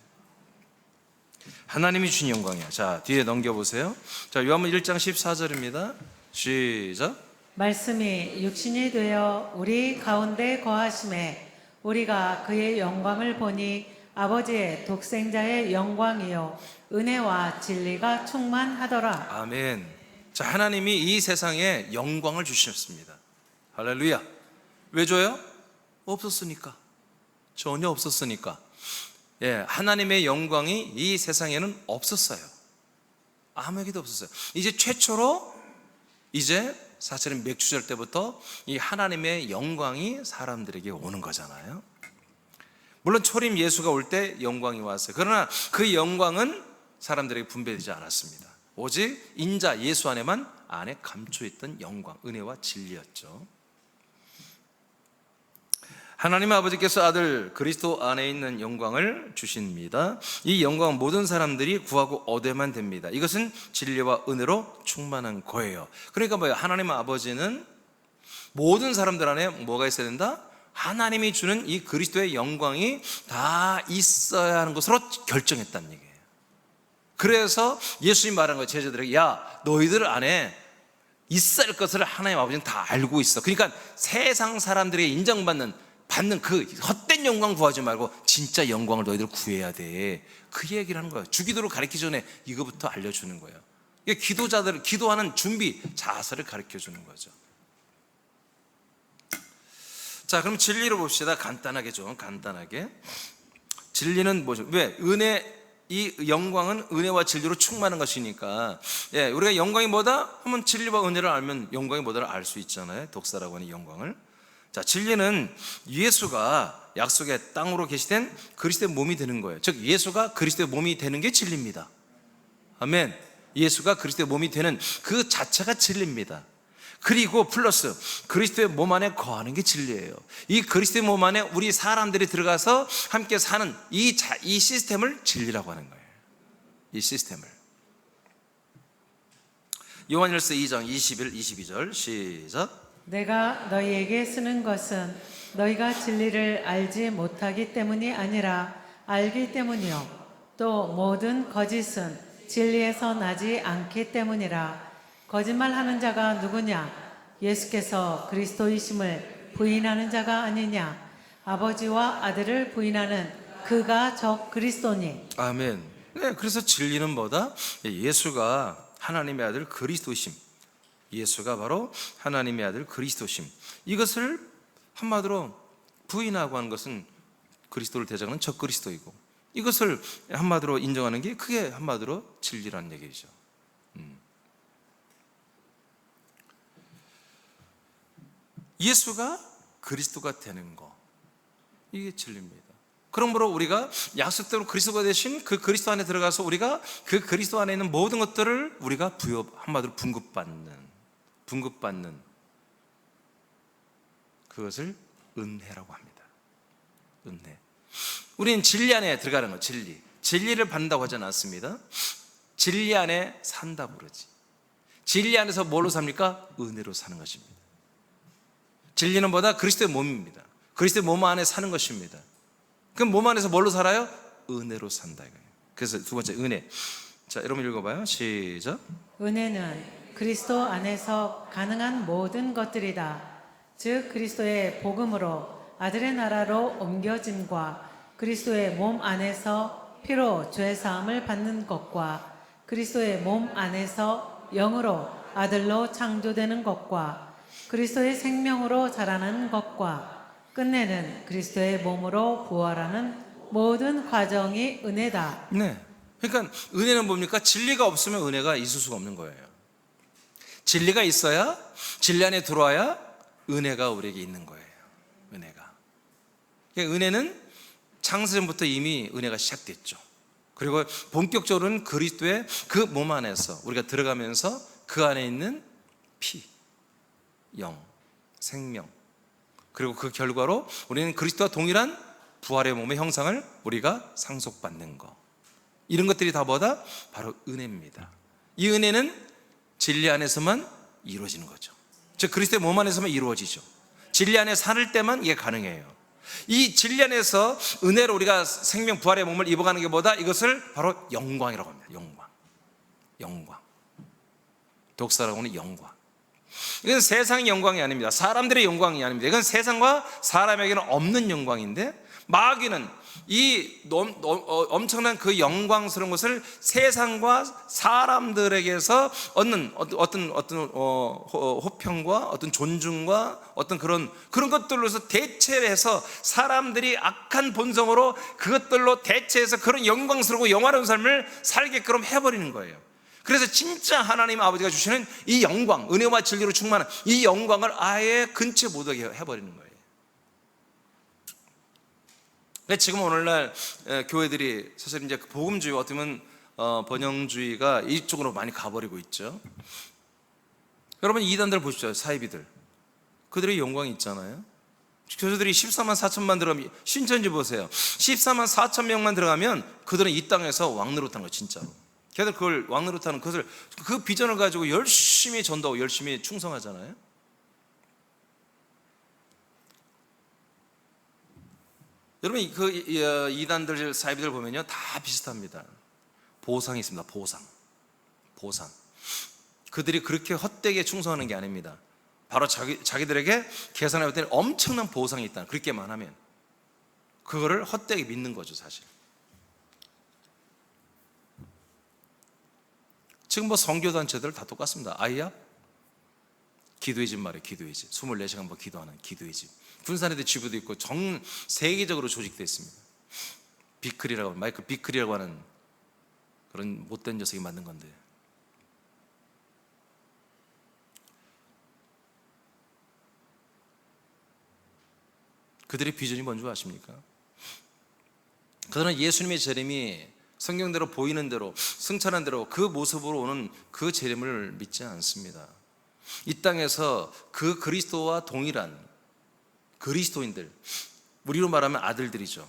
하나님이 주신 영광이야. 자, 뒤에 넘겨보세요. 자, 요한복음 1장 14절입니다. 시작. 말씀이 육신이 되어 우리 가운데 거하심에 우리가 그의 영광을 보니 아버지의 독생자의 영광이요 은혜와 진리가 충만하더라. 아멘. 자, 하나님이 이 세상에 영광을 주셨습니다. 할렐루야. 왜 줘요? 없었으니까. 전혀 없었으니까. 예, 하나님의 영광이 이 세상에는 없었어요. 아무에게도 없었어요. 이제 최초로 이제 사실은 맥주절 때부터 이 하나님의 영광이 사람들에게 오는 거잖아요. 물론 초림 예수가 올 때 영광이 왔어요. 그러나 그 영광은 사람들에게 분배되지 않았습니다. 오직 인자 예수 안에 감춰있던 영광, 은혜와 진리였죠. 하나님 아버지께서 아들 그리스도 안에 있는 영광을 주십니다. 이 영광은 모든 사람들이 구하고 얻어야만 됩니다. 이것은 진리와 은혜로 충만한 거예요. 그러니까 뭐예요? 하나님 아버지는 모든 사람들 안에 뭐가 있어야 된다? 하나님이 주는 이 그리스도의 영광이 다 있어야 하는 것으로 결정했다는 얘기예요. 그래서 예수님 말한 거예요. 제자들에게, 야, 너희들 안에 있어야 할 것을 하나님 아버지는 다 알고 있어. 그러니까 세상 사람들에게 인정받는 그 헛된 영광 구하지 말고 진짜 영광을 너희들 구해야 돼. 그 얘기를 하는 거예요. 주기도를 가르치기 전에 이거부터 알려주는 거예요. 이게 기도자들 기도하는 준비 자세를 가르쳐 주는 거죠. 자, 그럼 진리로 봅시다. 간단하게 좀 간단하게. 진리는 뭐죠? 왜? 이 영광은 은혜와 진리로 충만한 것이니까, 예, 우리가 영광이 뭐다? 하면 진리와 은혜를 알면 영광이 뭐다를 알 수 있잖아요. 독사라고 하는 영광을. 자, 진리는 예수가 약속의 땅으로 계시된 그리스도의 몸이 되는 거예요. 즉 예수가 그리스도의 몸이 되는 게 진리입니다. 아멘. 예수가 그리스도의 몸이 되는 그 자체가 진리입니다. 그리고 플러스 그리스도의 몸 안에 거하는 게 진리예요. 이 그리스도의 몸 안에 우리 사람들이 들어가서 함께 사는 이 시스템을 진리라고 하는 거예요. 이 시스템을. 요한일서 2장 21, 22절 시작. 내가 너희에게 쓰는 것은 너희가 진리를 알지 못하기 때문이 아니라 알기 때문이요 또 모든 거짓은 진리에서 나지 않기 때문이라. 거짓말하는 자가 누구냐? 예수께서 그리스도이심을 부인하는 자가 아니냐? 아버지와 아들을 부인하는 그가 저 그리스도니. 아멘. 네, 그래서 진리는 뭐다? 예수가 하나님의 아들 그리스도심. 예수가 바로 하나님의 아들 그리스도심. 이것을 한마디로 부인하고 하는 것은 그리스도를 대적하는 적그리스도이고, 이것을 한마디로 인정하는 게 그게 한마디로 진리라는 얘기죠. 예수가 그리스도가 되는 거, 이게 진리입니다. 그러므로 우리가 약속대로 그리스도가 되신 그 그리스도 안에 들어가서 우리가 그 그리스도 안에 있는 모든 것들을 우리가 한마디로 분급받는 그것을 은혜라고 합니다. 은혜. 우리는 진리 안에 들어가는 거, 진리를 받는다고 하지 않았습니다. 진리 안에 산다 그러지. 진리 안에서 뭘로 삽니까? 은혜로 사는 것입니다. 진리는 뭐다? 그리스도의 몸입니다. 그리스도의 몸 안에 사는 것입니다. 그럼 몸 안에서 뭘로 살아요? 은혜로 산다 이거예요. 그래서 두 번째 은혜. 자, 여러분 읽어봐요. 시작. 은혜는 그리스도 안에서 가능한 모든 것들이다. 즉 그리스도의 복음으로 아들의 나라로 옮겨짐과 그리스도의 몸 안에서 피로 죄 사함을 받는 것과 그리스도의 몸 안에서 영으로 아들로 창조되는 것과 그리스도의 생명으로 자라는 것과 끝내는 그리스도의 몸으로 부활하는 모든 과정이 은혜다. 네. 그러니까 은혜는 뭡니까? 진리가 없으면 은혜가 있을 수가 없는 거예요. 진리가 있어야, 진리 안에 들어와야 은혜가 우리에게 있는 거예요. 은혜가. 그러니까 은혜는 창세전부터 이미 은혜가 시작됐죠. 그리고 본격적으로는 그리스도의 그 몸 안에서 우리가 들어가면서 그 안에 있는 피, 영, 생명, 그리고 그 결과로 우리는 그리스도와 동일한 부활의 몸의 형상을 우리가 상속받는 것, 이런 것들이 다 뭐다? 바로 은혜입니다. 이 은혜는 진리 안에서만 이루어지는 거죠. 즉 그리스도의 몸 안에서만 이루어지죠. 진리 안에 살 때만 이게 가능해요. 이 진리 안에서 은혜로 우리가 생명 부활의 몸을 입어가는 게 뭐다? 이것을 바로 영광이라고 합니다. 영광. 독사라고 하는 영광. 이건 세상의 영광이 아닙니다. 사람들의 영광이 아닙니다. 이건 세상과 사람에게는 없는 영광인데, 마귀는 이 엄청난 그 영광스러운 것을 세상과 사람들에게서 얻는 어떤 호평과 어떤 존중과 어떤 그런 것들로서 대체해서 사람들이 악한 본성으로 그것들로 대체해서 그런 영광스럽고 영화로운 삶을 살게끔 해버리는 거예요. 그래서 진짜 하나님 아버지가 주시는 이 영광, 은혜와 진리로 충만한 이 영광을 아예 근처에 못 오게 해버리는 거예요. 지금 오늘날 교회들이 사실 이제 복음주의, 어떻게 보면 번영주의가 이쪽으로 많이 가버리고 있죠. 여러분 이단들 보십시오. 사이비들, 그들의 영광이 있잖아요. 교주들이 14만 4천만 들어가면, 신천지 보세요. 14만 4천 명만 들어가면 그들은 이 땅에서 왕노릇하는 거예요, 진짜로. 걔들 그걸 왕노릇하는 것을, 그 비전을 가지고 열심히 전도하고 열심히 충성하잖아요. 여러분, 그 이단들, 사이비들 보면요, 다 비슷합니다. 보상이 있습니다. 보상. 그들이 그렇게 헛되게 충성하는 게 아닙니다. 바로 자기들에게 계산해 볼 때는 엄청난 보상이 있다. 그렇게만 하면 그거를 헛되게 믿는 거죠, 사실. 지금 뭐 선교단체들 다 똑같습니다. 아이야? 기도의 집 말이에요. 기도의 집. 24시간 뭐 기도하는 기도의 집. 군산에도 지부도 있고 전 세계적으로 조직되어 있습니다. 비클이라고, 마이클 비클이라고 하는 그런 못된 녀석이 만든 건데, 그들의 비전이 뭔지 아십니까? 그들은 예수님의 재림이 성경대로 보이는 대로, 승천한 대로 그 모습으로 오는 그 재림을 믿지 않습니다. 이 땅에서 그 그리스도와 동일한 그리스도인들, 우리로 말하면 아들들이죠.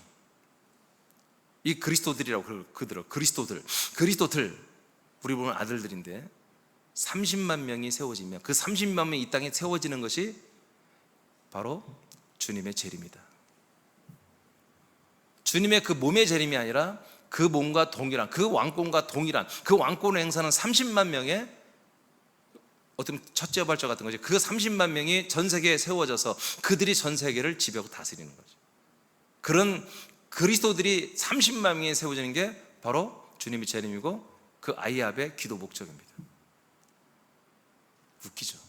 이 그리스도들이라고 그들은 그리스도들, 우리 보면 아들들인데 30만 명이 세워지면, 그 30만 명이 이 땅에 세워지는 것이 바로 주님의 재림이다. 주님의 그 몸의 재림이 아니라 그 몸과 동일한, 그 왕권과 동일한, 그 왕권을 행사하는 30만 명의 어떤 첫째 발자 같은 거죠. 그 30만 명이 전 세계에 세워져서 그들이 전 세계를 지배하고 다스리는 거죠. 그런 그리스도들이 30만 명이 세워지는 게 바로 주님의 재림이고 그 아이압의 기도 목적입니다. 웃기죠?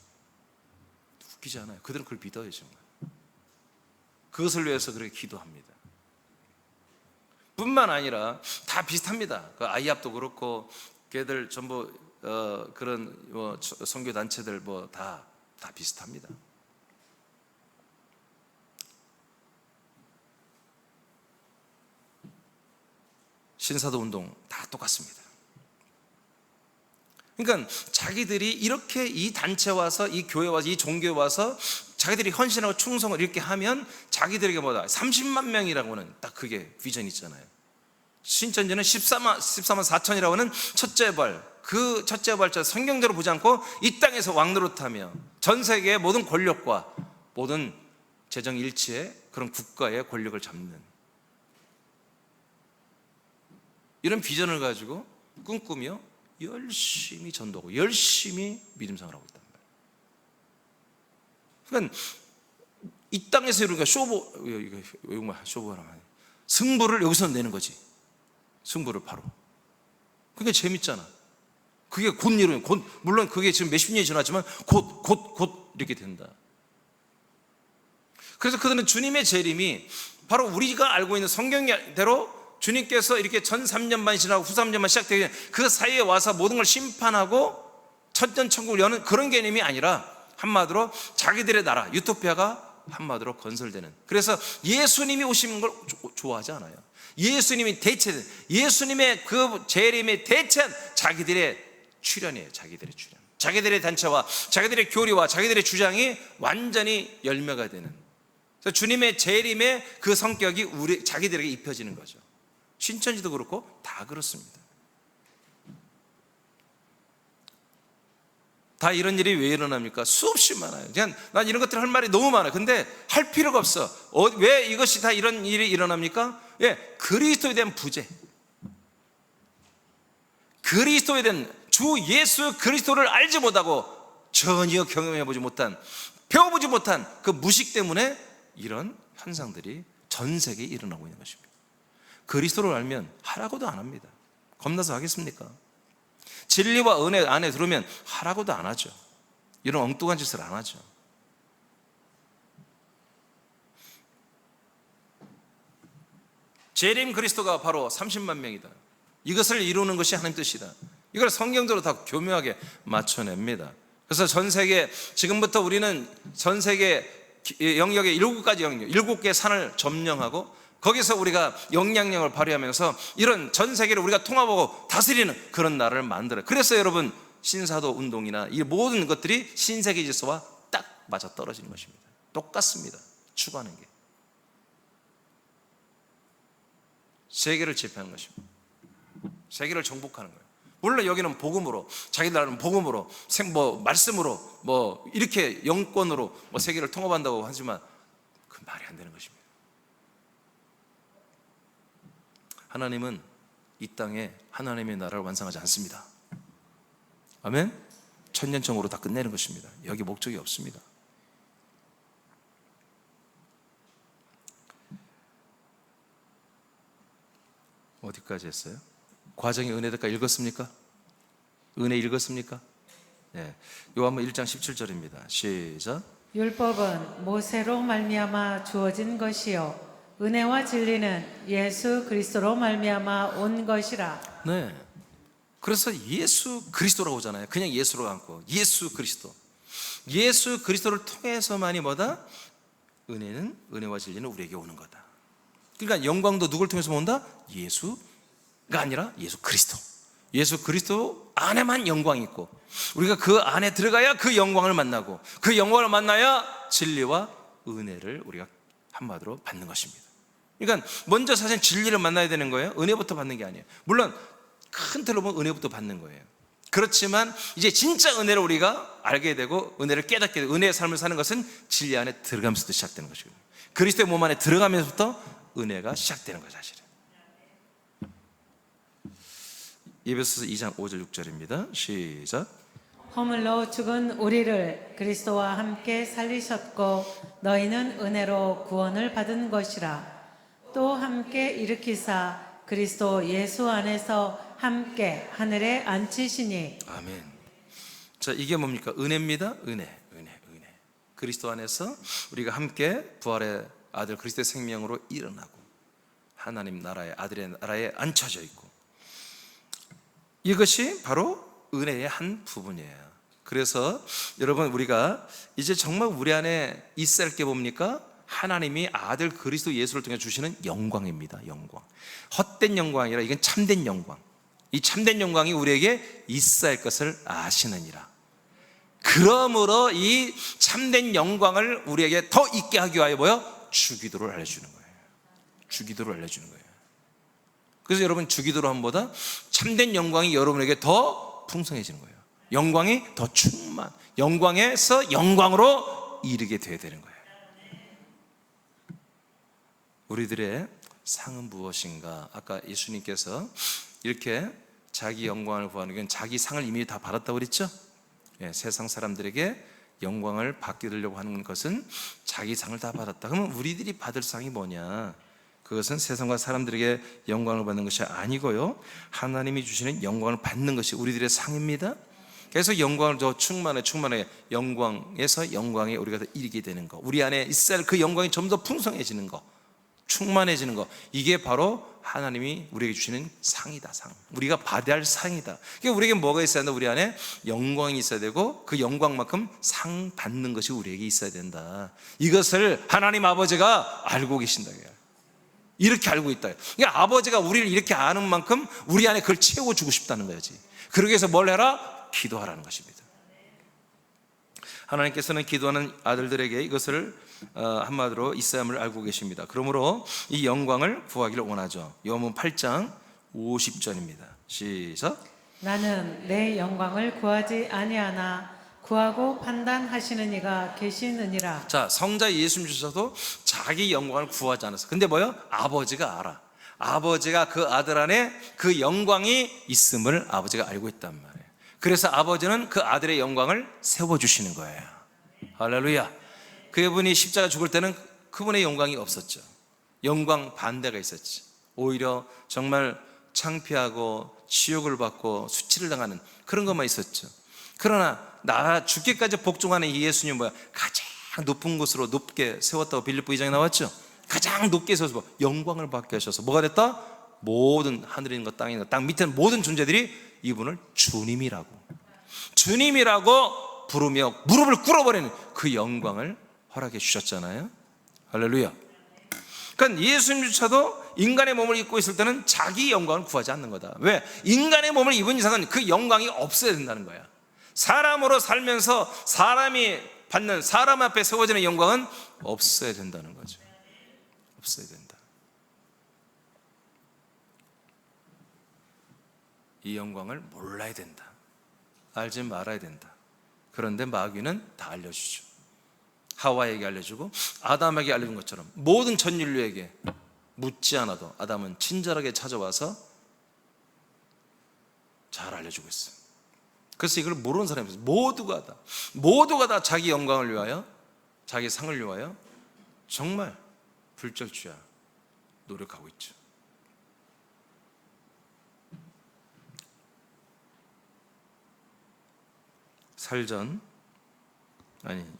웃기지 않아요. 그들은 그걸 믿어요, 정말. 그것을 위해서 그렇게 기도합니다. 뿐만 아니라 다 비슷합니다. 그 아이압도 그렇고 걔들 전부 그런 선교 단체들 뭐 다 비슷합니다. 신사도 운동 다 똑같습니다. 그러니까 자기들이 이렇게 이 단체 와서, 이 교회 와서, 이 종교에 와서 자기들이 헌신하고 충성을 이렇게 하면 자기들에게 뭐다? 30만 명이라고는 딱 그게 비전이 있잖아요. 신천지는 14만 4천이라고 하는 첫째 발, 그 첫째 발자 성경대로 보지 않고 이 땅에서 왕노릇하며 전 세계의 모든 권력과 모든 재정 일치의 그런 국가의 권력을 잡는 이런 비전을 가지고 꿈꾸며 열심히 전도하고 열심히 믿음 생활을 하고 있단 말이에요. 그러니까 이 땅에서 이러니까 쇼부하라면 승부를 여기서 내는 거지. 승부를 바로. 그게 재밌잖아. 그게 곧 이루어요. 물론 그게 지금 몇십 년이 지났지만 곧 이렇게 된다. 그래서 그들은 주님의 재림이 바로 우리가 알고 있는 성경대로 주님께서 이렇게 1300년만 지나고 후 3년만 시작되기 전에 그 사이에 와서 모든 걸 심판하고 천년천국을 여는 그런 개념이 아니라 한마디로 자기들의 나라, 유토피아가 한마디로 건설되는. 그래서 예수님이 오시는 걸 좋아하지 않아요. 예수님이 대체된, 예수님의 그 재림에 대체한 자기들의 출현이에요. 자기들의 단체와 자기들의 교리와 자기들의 주장이 완전히 열매가 되는. 그래서 주님의 재림의 그 성격이 자기들에게 입혀지는 거죠. 신천지도 그렇고 다 그렇습니다. 다 이런 일이 왜 일어납니까? 수없이 많아요. 그냥 난 이런 것들 할 말이 너무 많아요. 근데 할 필요가 없어. 왜 이것이 다 이런 일이 일어납니까? 그리스도에 대한 부재, 그리스도에 대한 주 예수 그리스도를 알지 못하고 전혀 경험해보지 못한, 배워보지 못한 그 무식 때문에 이런 현상들이 전 세계에 일어나고 있는 것입니다. 그리스도를 알면 하라고도 안 합니다. 겁나서 하겠습니까? 진리와 은혜 안에 들어오면 하라고도 안 하죠. 이런 엉뚱한 짓을 안 하죠. 재림 그리스도가 바로 30만 명이다. 이것을 이루는 것이 하나님 뜻이다. 이걸 성경적으로 다 교묘하게 맞춰냅니다. 그래서 전 세계, 지금부터 우리는 전 세계 영역의 7가지 영역, 7개의 산을 점령하고 거기서 우리가 영향력을 발휘하면서 이런 전 세계를 우리가 통합하고 다스리는 그런 나라를 만들어요. 그래서 여러분, 신사도 운동이나 이 모든 것들이 신세계 질서와 딱 맞아 떨어지는 것입니다. 똑같습니다. 추구하는 게. 세계를 제패하는 것입니다. 세계를 정복하는 거예요. 물론 여기는 복음으로, 자기 나라는 복음으로, 말씀으로, 이렇게 영권으로 세계를 통합한다고 하지만 그 말이 안 되는 것입니다. 하나님은 이 땅에 하나님의 나라를 완성하지 않습니다. 아멘? 천년정으로 다 끝내는 것입니다. 여기 목적이 없습니다. 어디까지 했어요? 과정의 은혜대까 읽었습니까? 은혜 읽었습니까? 네. 요한복음 1장 17절입니다. 시작. 율법은 모세로 말미암아 주어진 것이요 은혜와 진리는 예수 그리스도로 말미암아 온 것이라. 네. 그래서 예수 그리스도라고 하잖아요. 그냥 예수로 않고 예수 그리스도. 예수 그리스도를 통해서만이 뭐다? 은혜와 진리는 우리에게 오는 거다. 그러니까 영광도 누굴 통해서 온다? 예수가 아니라 예수 그리스도. 예수 그리스도 안에만 영광이 있고 우리가 그 안에 들어가야 그 영광을 만나고 그 영광을 만나야 진리와 은혜를 우리가 한마디로 받는 것입니다. 그러니까 먼저 사실 진리를 만나야 되는 거예요. 은혜부터 받는 게 아니에요. 물론 큰 틀로 보면 은혜부터 받는 거예요. 그렇지만 이제 진짜 은혜를 우리가 알게 되고 은혜를 깨닫게 되고 은혜의 삶을 사는 것은 진리 안에 들어가면서부터 시작되는 것이거든요. 그리스도의 몸 안에 들어가면서부터 은혜가 시작되는 거예요, 사실은. 에베소서 2장 5절 6절입니다. 시작. 허물로 죽은 우리를 그리스도와 함께 살리셨고 너희는 은혜로 구원을 받은 것이라. 또 함께 일으키사 그리스도 예수 안에서 함께 하늘에 앉히시니. 아멘. 자, 이게 뭡니까? 은혜입니다. 은혜. 그리스도 안에서 우리가 함께 부활의 아들 그리스도의 생명으로 일어나고 하나님 나라의 아들의 나라에 앉혀져 있고, 이것이 바로 은혜의 한 부분이에요. 그래서 여러분, 우리가 이제 정말 우리 안에 있어야 할 게 뭡니까? 하나님이 아들 그리스도 예수를 통해 주시는 영광입니다. 영광. 헛된 영광이 아니라 이건 참된 영광. 이 참된 영광이 우리에게 있어야 할 것을 아시느니라. 그러므로 이 참된 영광을 우리에게 더 있게 하기 위하여 뭐요? 주기도를 알려주는 거예요. 주기도를 알려주는 거예요. 그래서 여러분, 주기도로 함보다 참된 영광이 여러분에게 더 풍성해지는 거예요. 영광이 더 영광에서 영광으로 이르게 되어야 되는 거예요. 우리들의 상은 무엇인가? 아까 예수님께서 이렇게 자기 영광을 구하는 건 자기 상을 이미 다 받았다고 그랬죠? 예, 세상 사람들에게 영광을 받게 되려고 하는 것은 자기 상을 다 받았다. 그러면 우리들이 받을 상이 뭐냐? 그것은 세상과 사람들에게 영광을 받는 것이 아니고요, 하나님이 주시는 영광을 받는 것이 우리들의 상입니다. 그래서 영광을 더 충만해 영광에서 영광에 우리가 더 이르게 되는 거, 우리 안에 있어야 할 그 영광이 좀 더 풍성해지는 거, 충만해지는 거, 이게 바로 하나님이 우리에게 주시는 상이다. 상, 우리가 받아야 할 상이다. 그러니까 우리에게 뭐가 있어야 한다? 우리 안에 영광이 있어야 되고 그 영광만큼 상 받는 것이 우리에게 있어야 된다. 이것을 하나님 아버지가 알고 계신다. 이렇게 알고 있다. 그러니까 아버지가 우리를 이렇게 아는 만큼 우리 안에 그걸 채워주고 싶다는 거지. 그러기 위해서 뭘 해라? 기도하라는 것입니다. 하나님께서는 기도하는 아들들에게 이것을 한마디로 있어야 함을 알고 계십니다. 그러므로 이 영광을 구하기를 원하죠. 요한복음 8장 50절입니다. 시작. 나는 내 영광을 구하지 아니하나 구하고 판단하시는 이가 계시느니라. 자, 성자 예수님 주셔도 자기 영광을 구하지 않았어. 근데 뭐요? 아버지가 알아. 아버지가 그 아들 안에 그 영광이 있음을 아버지가 알고 있단 말이에요. 그래서 아버지는 그 아들의 영광을 세워주시는 거예요. 할렐루야. 그분이 십자가 죽을 때는 그분의 영광이 없었죠. 영광 반대가 있었지. 오히려 정말 창피하고 치욕을 받고 수치를 당하는 그런 것만 있었죠. 그러나 나 죽기까지 복종하는 이 예수님 뭐야? 가장 높은 곳으로 높게 세웠다고 빌립보 2장에 나왔죠. 가장 높게 세워서 영광을 받게 하셔서 뭐가 됐다? 모든 하늘에 있는 것, 땅에 있는 것, 땅 밑에 있는 모든 존재들이 이분을 주님이라고 부르며 무릎을 꿇어버리는 그 영광을 허락해 주셨잖아요. 할렐루야. 그러니까 예수님조차도 인간의 몸을 입고 있을 때는 자기 영광을 구하지 않는 거다. 왜? 인간의 몸을 입은 이상은 그 영광이 없어야 된다는 거야. 사람으로 살면서 사람이 받는, 사람 앞에 세워지는 영광은 없어야 된다는 거죠. 없어야 된다. 이 영광을 몰라야 된다. 알지 말아야 된다. 그런데 마귀는 다 알려주죠. 하와에게 알려주고 아담에게 알려준 것처럼 모든 전 인류에게 묻지 않아도 아담은 친절하게 찾아와서 잘 알려주고 있어요. 그래서 이걸 모르는 사람이 있어요. 모두가 다 자기 영광을 위하여, 자기 상을 위하여 정말 불철주야 노력하고 있죠.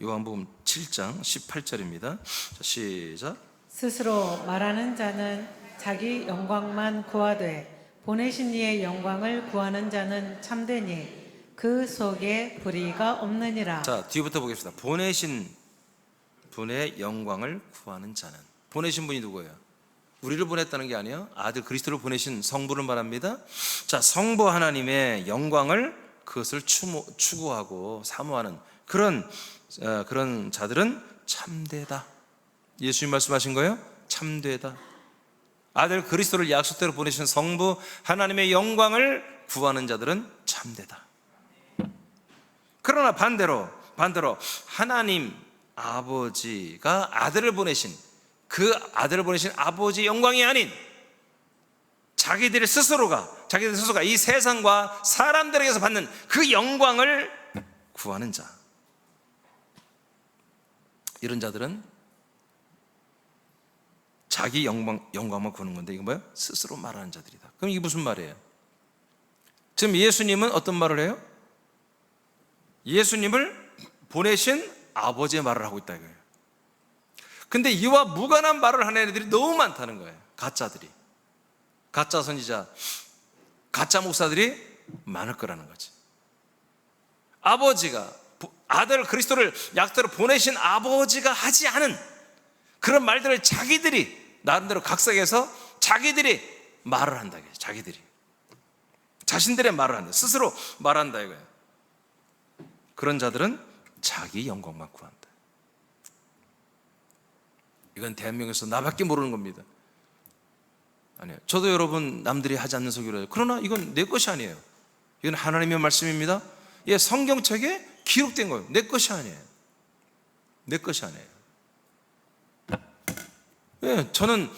요한복음 7장 18절입니다. 자, 시작. 스스로 말하는 자는 자기 영광만 구하되 보내신 이의 영광을 구하는 자는 참되니 그 속에 불의가 없느니라. 자, 뒤부터 보겠습니다. 보내신 분의 영광을 구하는 자는, 보내신 분이 누구예요? 우리를 보냈다는 게 아니에요. 아들 그리스도를 보내신 성부를 말합니다. 자, 성부 하나님의 영광을, 그것을 추구하고 사모하는 그런 자들은 참되다. 예수님 말씀하신 거예요. 참되다. 아들 그리스도를 약속대로 보내신 성부 하나님의 영광을 구하는 자들은 참되다. 그러나 반대로 하나님 아버지가 아들을 보내신, 그 아들을 보내신 아버지의 영광이 아닌 자기들 스스로가 이 세상과 사람들에게서 받는 그 영광을 구하는 자, 이런 자들은 자기 영광만 구하는 건데, 이건 뭐예요? 스스로 말하는 자들이다. 그럼 이게 무슨 말이에요? 지금 예수님은 어떤 말을 해요? 예수님을 보내신 아버지의 말을 하고 있다 이거예요. 근데 이와 무관한 말을 하는 애들이 너무 많다는 거예요. 가짜들이, 가짜 선지자, 가짜 목사들이 많을 거라는 거지. 아버지가, 아들 그리스도를 약대로 보내신 아버지가 하지 않은 그런 말들을 자기들이 나름대로 각색해서 자기들이 말을 한다 이거예요. 자신들의 말을 한다, 스스로 말한다 이거예요. 그런 자들은 자기 영광만 구한다. 이건 대한민국에서 나밖에 모르는 겁니다. 아니에요. 저도 여러분 남들이 하지 않는 소리를 해요. 그러나 이건 내 것이 아니에요. 이건 하나님의 말씀입니다. 예, 성경책에 기록된 거예요. 내 것이 아니에요. 내 것이 아니에요. 예, 저는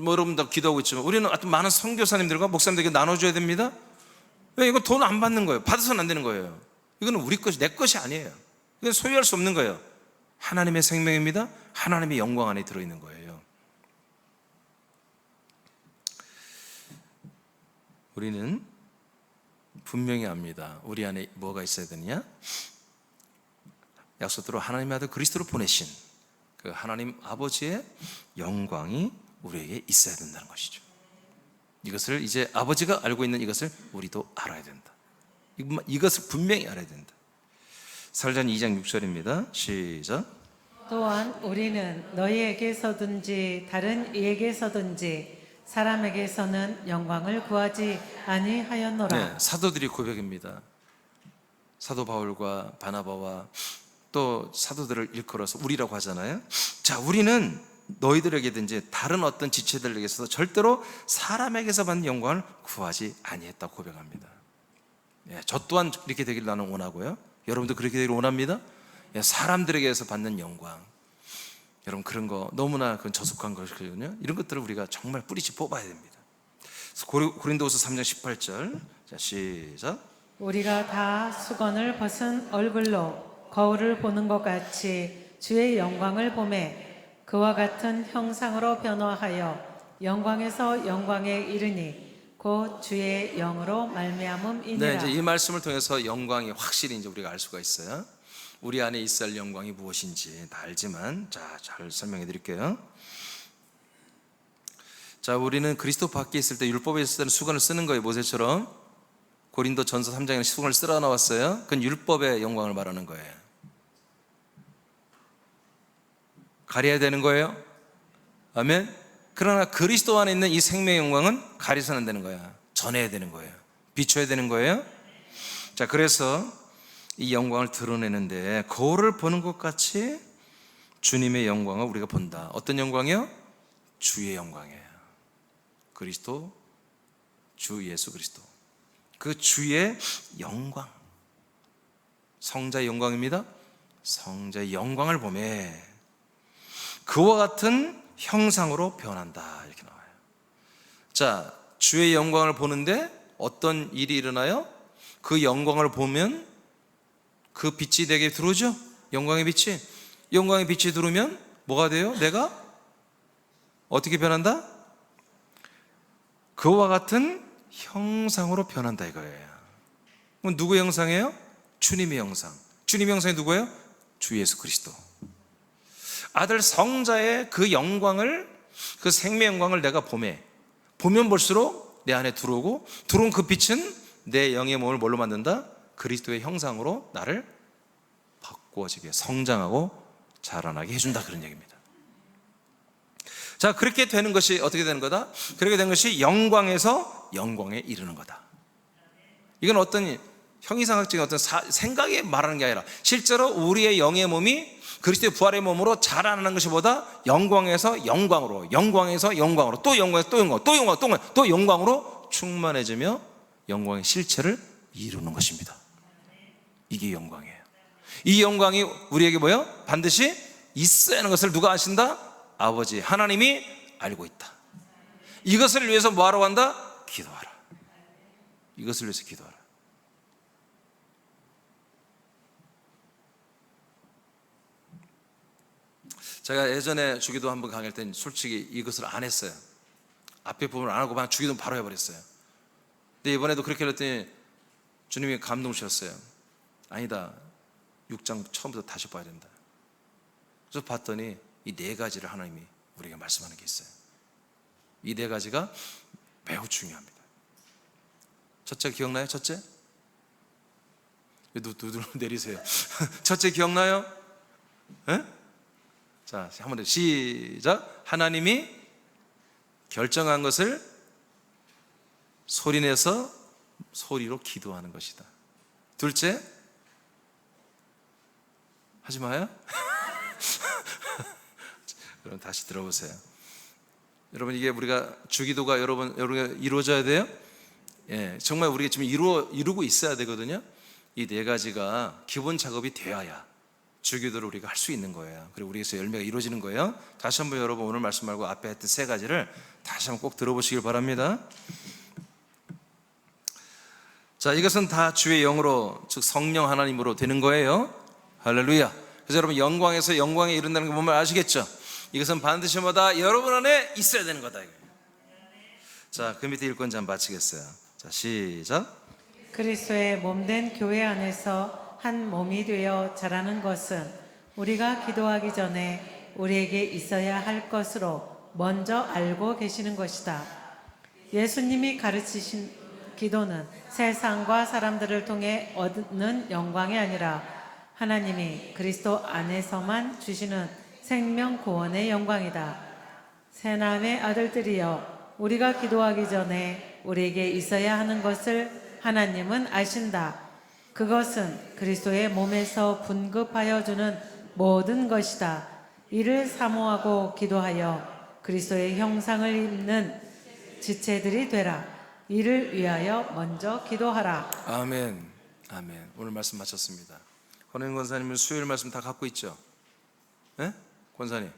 여러분 다 기도하고 있지만 우리는 아주 많은 선교사님들과 목사님들에게 나눠줘야 됩니다. 왜? 이거 돈 안 받는 거예요. 받아서는 안 되는 거예요. 이거는 우리 것이, 내 것이 아니에요. 이건 소유할 수 없는 거예요. 하나님의 생명입니다. 하나님의 영광 안에 들어있는 거예요. 우리는 분명히 압니다. 우리 안에 뭐가 있어야 되느냐? 약속대로 하나님의 아들 그리스도를 보내신 그 하나님 아버지의 영광이 우리에게 있어야 된다는 것이죠. 이것을 이제 아버지가 알고 있는 이것을 우리도 알아야 된다. 이것을 분명히 알아야 된다. 사도행전 2장 6절입니다. 시작. 또한 우리는 너희에게서든지 다른 이에게서든지 사람에게서는 영광을 구하지 아니하였노라. 네, 사도들이 고백입니다. 사도 바울과 바나바와 또 사도들을 일컬어서 우리라고 하잖아요. 자, 우리는 너희들에게든지 다른 어떤 지체들에게서도 절대로 사람에게서 받는 영광을 구하지 아니했다고 고백합니다. 예, 저 또한 이렇게 되기를 나는 원하고요. 여러분도 그렇게 되기를 원합니다. 예, 사람들에게서 받는 영광, 여러분 그런 거 너무나 그건 저속한 것이거든요. 이런 것들을 우리가 정말 뿌리치 뽑아야 됩니다. 고린도후서 3장 18절. 자, 시작. 우리가 다 수건을 벗은 얼굴로 거울을 보는 것 같이 주의 영광을 보매 그와 같은 형상으로 변화하여 영광에서 영광에 이르니 곧 주의 영으로 말미암음이니라. 네, 이제 이 말씀을 통해서 영광이 확실히 이제 우리가 알 수가 있어요. 우리 안에 있을 영광이 무엇인지 다 알지만, 자, 잘 설명해 드릴게요. 자, 우리는 그리스도 밖에 있을 때, 율법에 있을 때는 수건을 쓰는 거예요. 모세처럼. 고린도 전서 3장에는 수건을 쓰러 나왔어요. 그건 율법의 영광을 말하는 거예요. 가려야 되는 거예요. 아멘. 그러나 그리스도 안에 있는 이 생명의 영광은 가려서는 안 되는 거야. 전해야 되는 거예요. 비춰야 되는 거예요. 자, 그래서 이 영광을 드러내는데 거울을 보는 것 같이 주님의 영광을 우리가 본다. 어떤 영광이요? 주의 영광이에요. 그리스도, 주 예수 그리스도, 그 주의 영광, 성자의 영광입니다. 성자의 영광을 보매 그와 같은 형상으로 변한다, 이렇게 나와요. 자, 주의 영광을 보는데 어떤 일이 일어나요? 그 영광을 보면 그 빛이 내게 들어오죠. 영광의 빛이 들어오면 뭐가 돼요? 내가 어떻게 변한다? 그와 같은 형상으로 변한다, 이거예요. 그럼 누구의 형상이에요? 주님의 형상. 주님의 형상이 누구예요? 주 예수 그리스도. 아들 성자의 그 영광을, 그 생명 영광을 내가 보면 볼수록 내 안에 들어오고, 들어온 그 빛은 내 영의 몸을 뭘로 만든다? 그리스도의 형상으로 나를 바꾸어지게, 성장하고 자라나게 해준다, 그런 얘기입니다. 자, 그렇게 되는 것이 어떻게 되는 거다? 그렇게 된 것이 영광에서 영광에 이르는 거다. 이건 어떤 형이상학적인 어떤 생각에 말하는 게 아니라 실제로 우리의 영의 몸이 그리스도의 부활의 몸으로 자라나는 것이 보다 영광에서 영광으로, 영광에서 영광으로, 또 영광에서 또 영광, 또 영광, 또 영광으로 충만해지며 영광의 실체를 이루는 것입니다. 이게 영광이에요. 이 영광이 우리에게 뭐예요? 반드시 있어야 하는 것을 누가 아신다? 아버지 하나님이 알고 있다. 이것을 위해서 뭐하러 한다? 기도하라. 이것을 위해서 기도하라. 제가 예전에 주기도 한번 강의할 땐 솔직히 이것을 안 했어요. 앞에 부분을 안 하고 그냥 주기도 바로 해버렸어요. 근데 이번에도 그렇게 했더니 주님이 감동 주셨어요. 아니다, 6장 처음부터 다시 봐야 된다. 그래서 봤더니 이 네 가지를 하나님이 우리에게 말씀하는 게 있어요. 이 네 가지가 매우 중요합니다. 첫째 기억나요? 첫째? 누들 내리세요. 첫째 기억나요? 에? 자, 한번 더 시작. 하나님이 결정한 것을 소리내서 소리로 기도하는 것이다. 둘째, 하지 마요. 여러분 다시 들어보세요. 여러분, 이게 우리가 주기도가 여러분 이루어져야 돼요. 예, 정말 우리가 지금 이루고 있어야 되거든요. 이 네 가지가 기본 작업이 되어야 주기도를 우리가 할 수 있는 거예요. 그리고 우리에서 열매가 이루어지는 거예요. 다시 한번 여러분, 오늘 말씀 말고 앞에 했던 세 가지를 다시 한번 꼭 들어보시길 바랍니다. 자, 이것은 다 주의 영으로, 즉 성령 하나님으로 되는 거예요. 할렐루야. 그래서 여러분, 영광에서 영광에 이른다는 게 뭔지 아시겠죠? 이것은 반드시 뭐다? 여러분 안에 있어야 되는 거다. 자, 그 밑에 읽고 이제 한번 마치겠어요. 자, 시작. 그리스도의 몸된 교회 안에서 한 몸이 되어 자라는 것은 우리가 기도하기 전에 우리에게 있어야 할 것으로 먼저 알고 계시는 것이다. 예수님이 가르치신 기도는 세상과 사람들을 통해 얻는 영광이 아니라 하나님이 그리스도 안에서만 주시는 생명 구원의 영광이다. 새남의 아들들이여, 우리가 기도하기 전에 우리에게 있어야 하는 것을 하나님은 아신다. 그것은 그리스도의 몸에서 분급하여 주는 모든 것이다. 이를 사모하고 기도하여 그리스도의 형상을 입는 지체들이 되라. 이를 위하여 먼저 기도하라. 아멘. 아멘. 오늘 말씀 마쳤습니다. 권혜영 권사님은 수요일 말씀 다 갖고 있죠? 네? 권사님